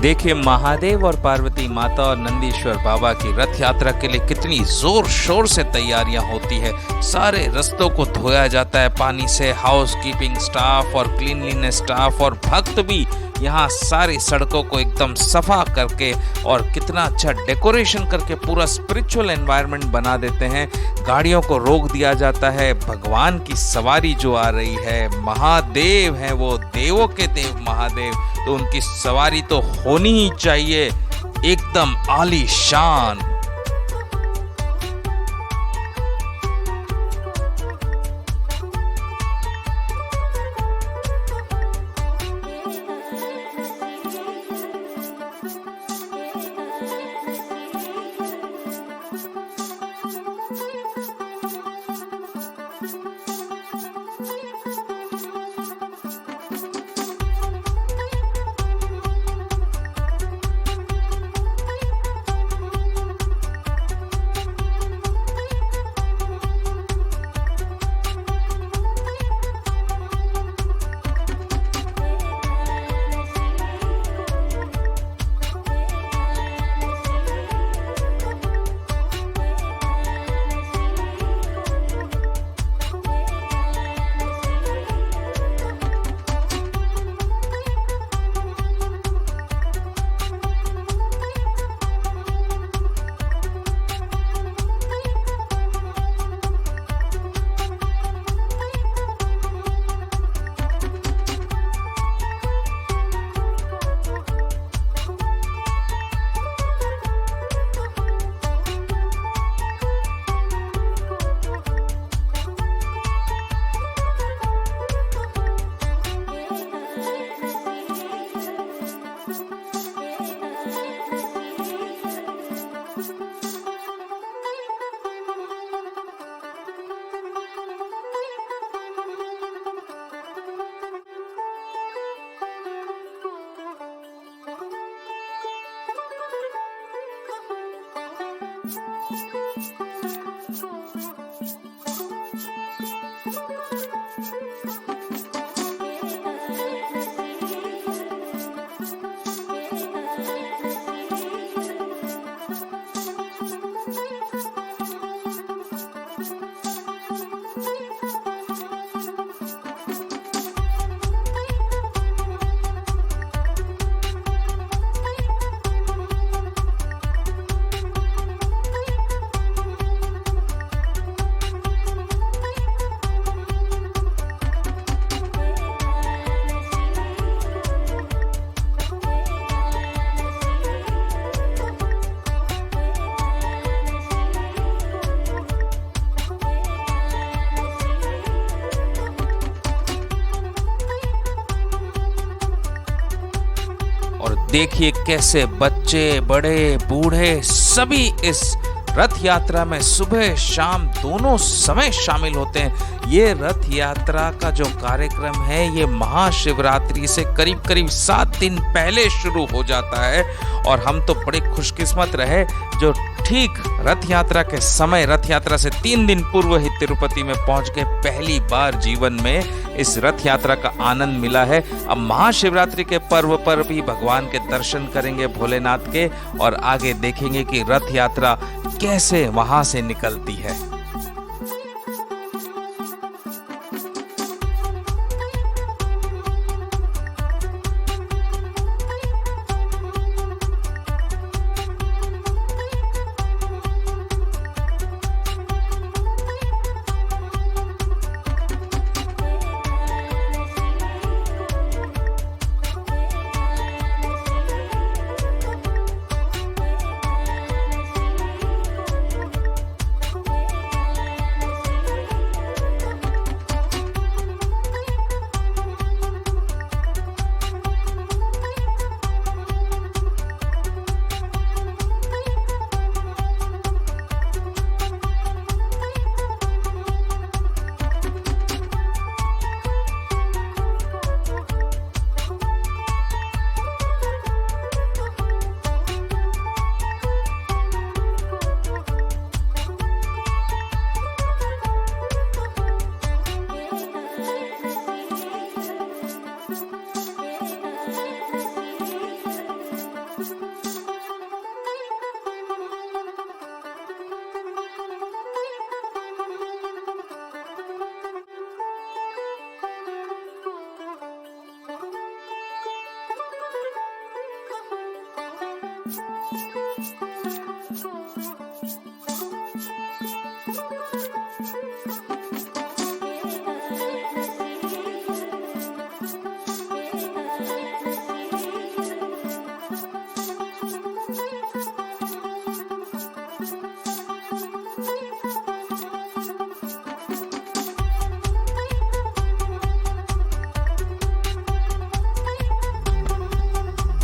देखिए महादेव और पार्वती माता और नंदीश्वर बाबा की रथ यात्रा के लिए कितनी जोर शोर से तैयारियां होती है। सारे रास्तों को धोया जाता है पानी से। हाउस कीपिंग स्टाफ और क्लीनलीनेस स्टाफ और भक्त भी यहाँ सारी सड़कों को एकदम सफा करके और कितना अच्छा डेकोरेशन करके पूरा स्पिरिचुअल एनवायरनमेंट बना देते हैं। गाड़ियों को रोक दिया जाता है। भगवान की सवारी जो आ रही है, महादेव हैं वो, देवों के देव महादेव, तो उनकी सवारी तो होनी ही चाहिए एकदम आलीशान। देखिए कैसे बच्चे, बड़े, बूढ़े सभी इस रथ यात्रा में सुबह शाम दोनों समय शामिल होते हैं। ये रथ यात्रा का जो कार्यक्रम है ये महाशिवरात्रि से करीब करीब 7 दिन पहले शुरू हो जाता है और हम तो बड़े खुशकिस्मत रहे जो ठीक रथ यात्रा के समय, रथ यात्रा से 3 दिन पूर्व ही तिरुपति में पहुंच गए। पहली बार जीवन में इस रथ यात्रा का आनंद मिला है। अब महाशिवरात्रि के पर्व पर भी भगवान के दर्शन करेंगे भोलेनाथ के और आगे देखेंगे कि रथ यात्रा कैसे वहां से निकलती है।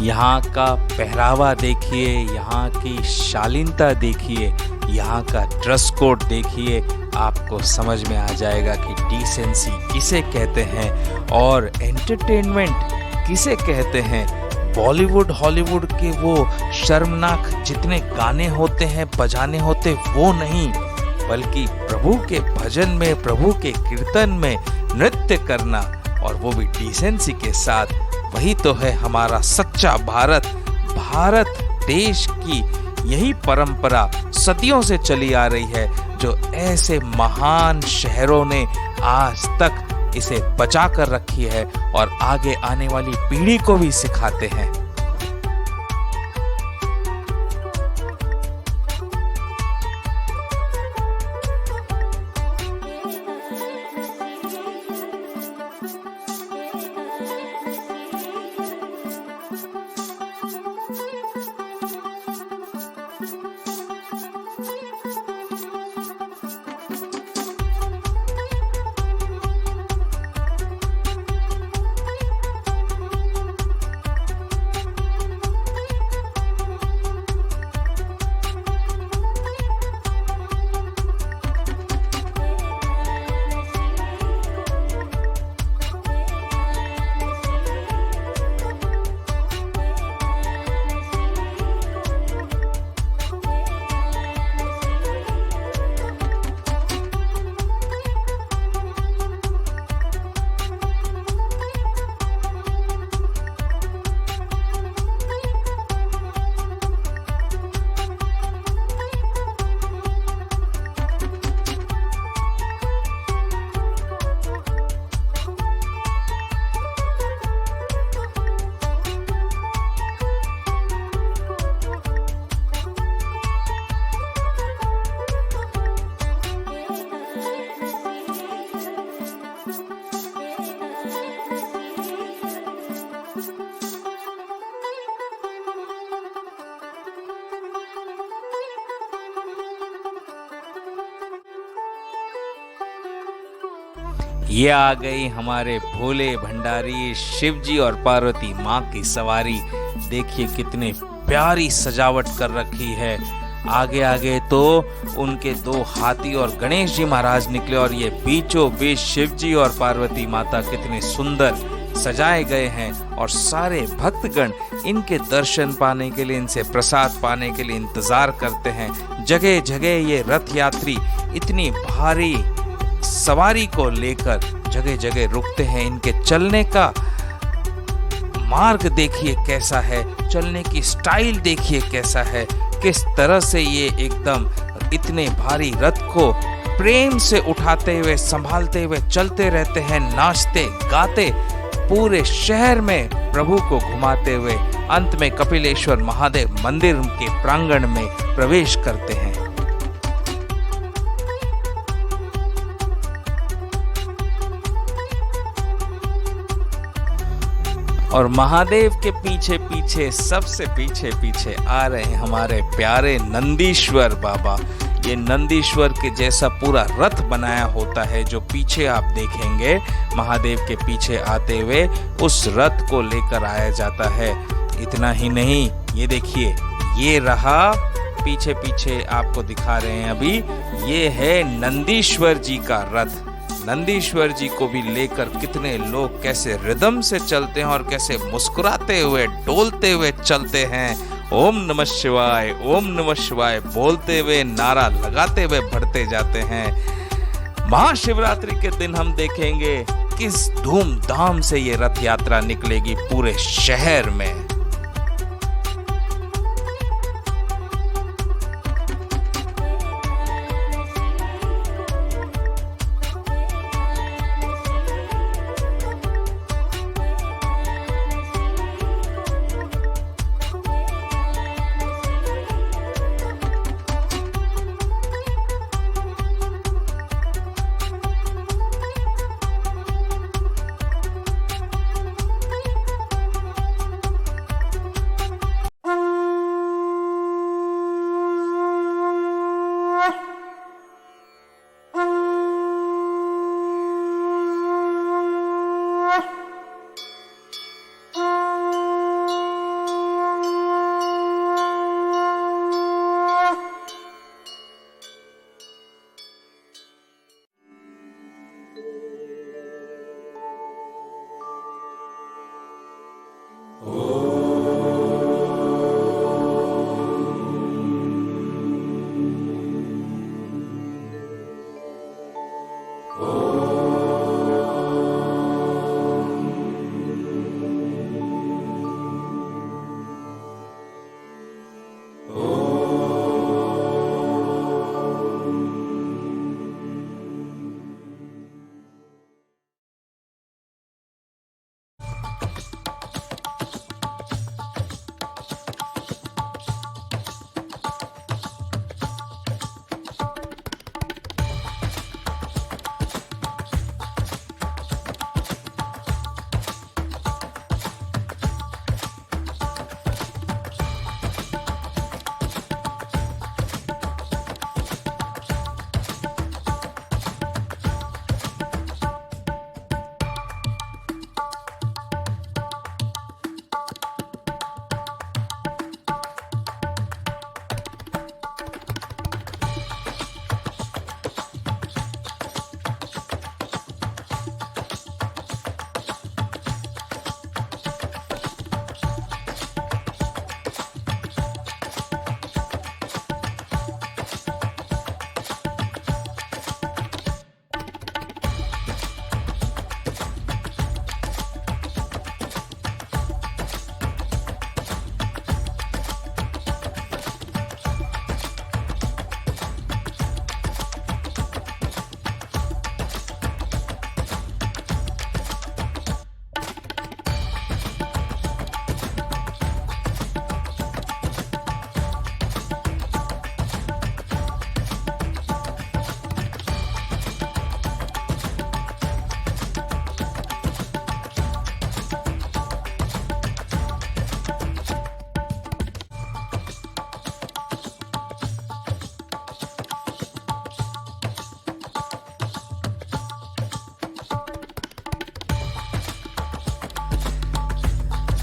यहाँ का पहरावा देखिए, यहाँ की शालीनता देखिए, यहाँ का ड्रेस कोड देखिए, आपको समझ में आ जाएगा कि डिसेंसी किसे कहते हैं और एंटरटेनमेंट किसे कहते हैं। बॉलीवुड हॉलीवुड के वो शर्मनाक जितने गाने होते हैं, बजाने होते, वो नहीं, बल्कि प्रभु के भजन में, प्रभु के कीर्तन में नृत्य करना, और वो भी डिसेंसी के साथ, वही तो है हमारा सच्चा भारत। भारत देश की यही परंपरा सदियों से चली आ रही है, जो ऐसे महान शहरों ने आज तक इसे बचा कर रखी है और आगे आने वाली पीढ़ी को भी सिखाते हैं। ये आ गई हमारे भोले भंडारी शिव जी और पार्वती माँ की सवारी। देखिए कितने प्यारी सजावट कर रखी है। आगे आगे तो उनके दो हाथी और गणेश जी महाराज निकले, और ये बीचों बीच शिव जी और पार्वती माता कितने सुंदर सजाए गए हैं। और सारे भक्तगण इनके दर्शन पाने के लिए, इनसे प्रसाद पाने के लिए इंतजार करते हैं। जगह जगह ये रथ यात्री इतनी भारी सवारी को लेकर जगह जगह रुकते हैं। इनके चलने का मार्ग देखिए कैसा है, चलने की स्टाइल देखिए कैसा है, किस तरह से ये एकदम इतने भारी रथ को प्रेम से उठाते हुए, संभालते हुए चलते रहते हैं, नाचते गाते पूरे शहर में प्रभु को घुमाते हुए अंत में कपिलेश्वर महादेव मंदिर के प्रांगण में प्रवेश करते हैं। और महादेव के पीछे पीछे, सबसे पीछे पीछे आ रहे हैं हमारे प्यारे नंदीश्वर बाबा। ये नंदीश्वर के जैसा पूरा रथ बनाया होता है, जो पीछे आप देखेंगे महादेव के पीछे आते हुए उस रथ को लेकर आया जाता है। इतना ही नहीं, ये देखिए, ये रहा पीछे पीछे आपको दिखा रहे हैं अभी, ये है नंदीश्वर जी का रथ। नंदीश्वर जी को भी लेकर कितने लोग कैसे रिदम से चलते हैं और कैसे मुस्कुराते हुए, डोलते हुए चलते हैं। ओम नमः शिवाय, ओम नमः शिवाय बोलते हुए, नारा लगाते हुए बढ़ते जाते हैं। महाशिवरात्रि के दिन हम देखेंगे किस धूमधाम से ये रथ यात्रा निकलेगी पूरे शहर में।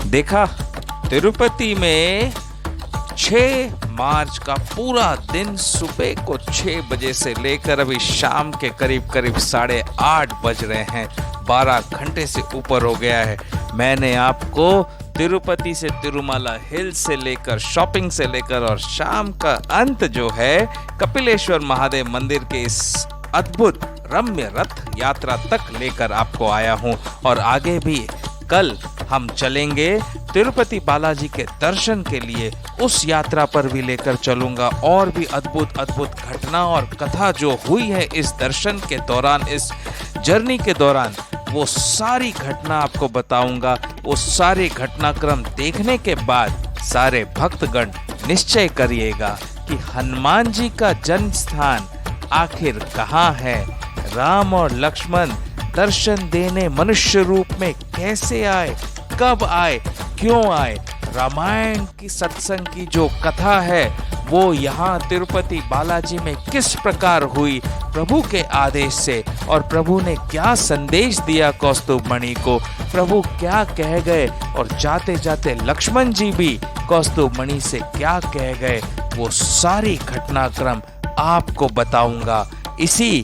देखा, तिरुपति में 6 मार्च का पूरा दिन सुबह को 6 बजे से लेकर अभी शाम के करीब 8:30 बज रहे हैं। 12 घंटे से ऊपर हो गया है। मैंने आपको तिरुपति से तिरुमाला हिल से लेकर, शॉपिंग से लेकर और शाम का अंत जो है कपिलेश्वर महादेव मंदिर के इस अद्भुत रम्य रथ यात्रा तक लेकर आपको आया हूं। और आगे भी कल हम चलेंगे तिरुपति बालाजी के दर्शन के लिए, उस यात्रा पर भी लेकर चलूंगा। और भी अद्भुत अद्भुत घटना और कथा जो हुई है इस दर्शन के दौरान, इस जर्नी के दौरान, वो सारी घटना आपको बताऊंगा। वो सारे घटनाक्रम देखने के बाद सारे भक्तगण निश्चय करिएगा कि हनुमान जी का जन्म स्थान आखिर कहाँ है। राम और लक्ष्मण दर्शन देने मनुष्य रूप में कैसे आए, कब आए, क्यों आए। रामायण की सत्संग की जो कथा है वो यहाँ तिरुपति बालाजी में किस प्रकार हुई, प्रभु के आदेश से, और प्रभु ने क्या संदेश दिया कौस्तुभ मणि को, प्रभु क्या कह गए, और जाते जाते लक्ष्मण जी भी कौस्तुभ मणि से क्या कह गए, वो सारी घटनाक्रम आपको बताऊंगा इसी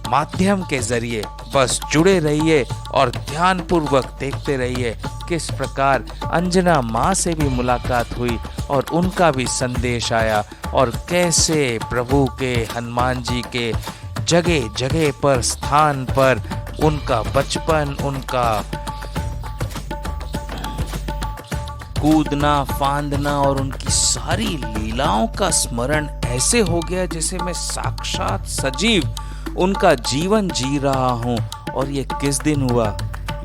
माध्यम के जरिए। बस जुड़े रहिए और ध्यानपूर्वक देखते रहिए किस प्रकार अंजना माँ से भी मुलाकात हुई और उनका भी संदेश आया, और कैसे प्रभु के, हनुमान जी के जगह जगह पर, स्थान पर उनका बचपन, उनका कूदना फांदना और उनकी सारी लीलाओं का स्मरण ऐसे हो गया जैसे मैं साक्षात सजीव उनका जीवन जी रहा हूं। और ये किस दिन हुआ?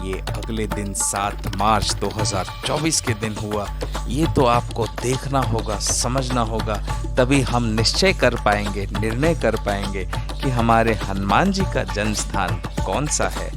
ये अगले दिन 7 मार्च 2024 के दिन हुआ। ये तो आपको देखना होगा, समझना होगा, तभी हम निश्चय कर पाएंगे, निर्णय कर पाएंगे कि हमारे हनुमान जी का जन्म स्थान कौन सा है।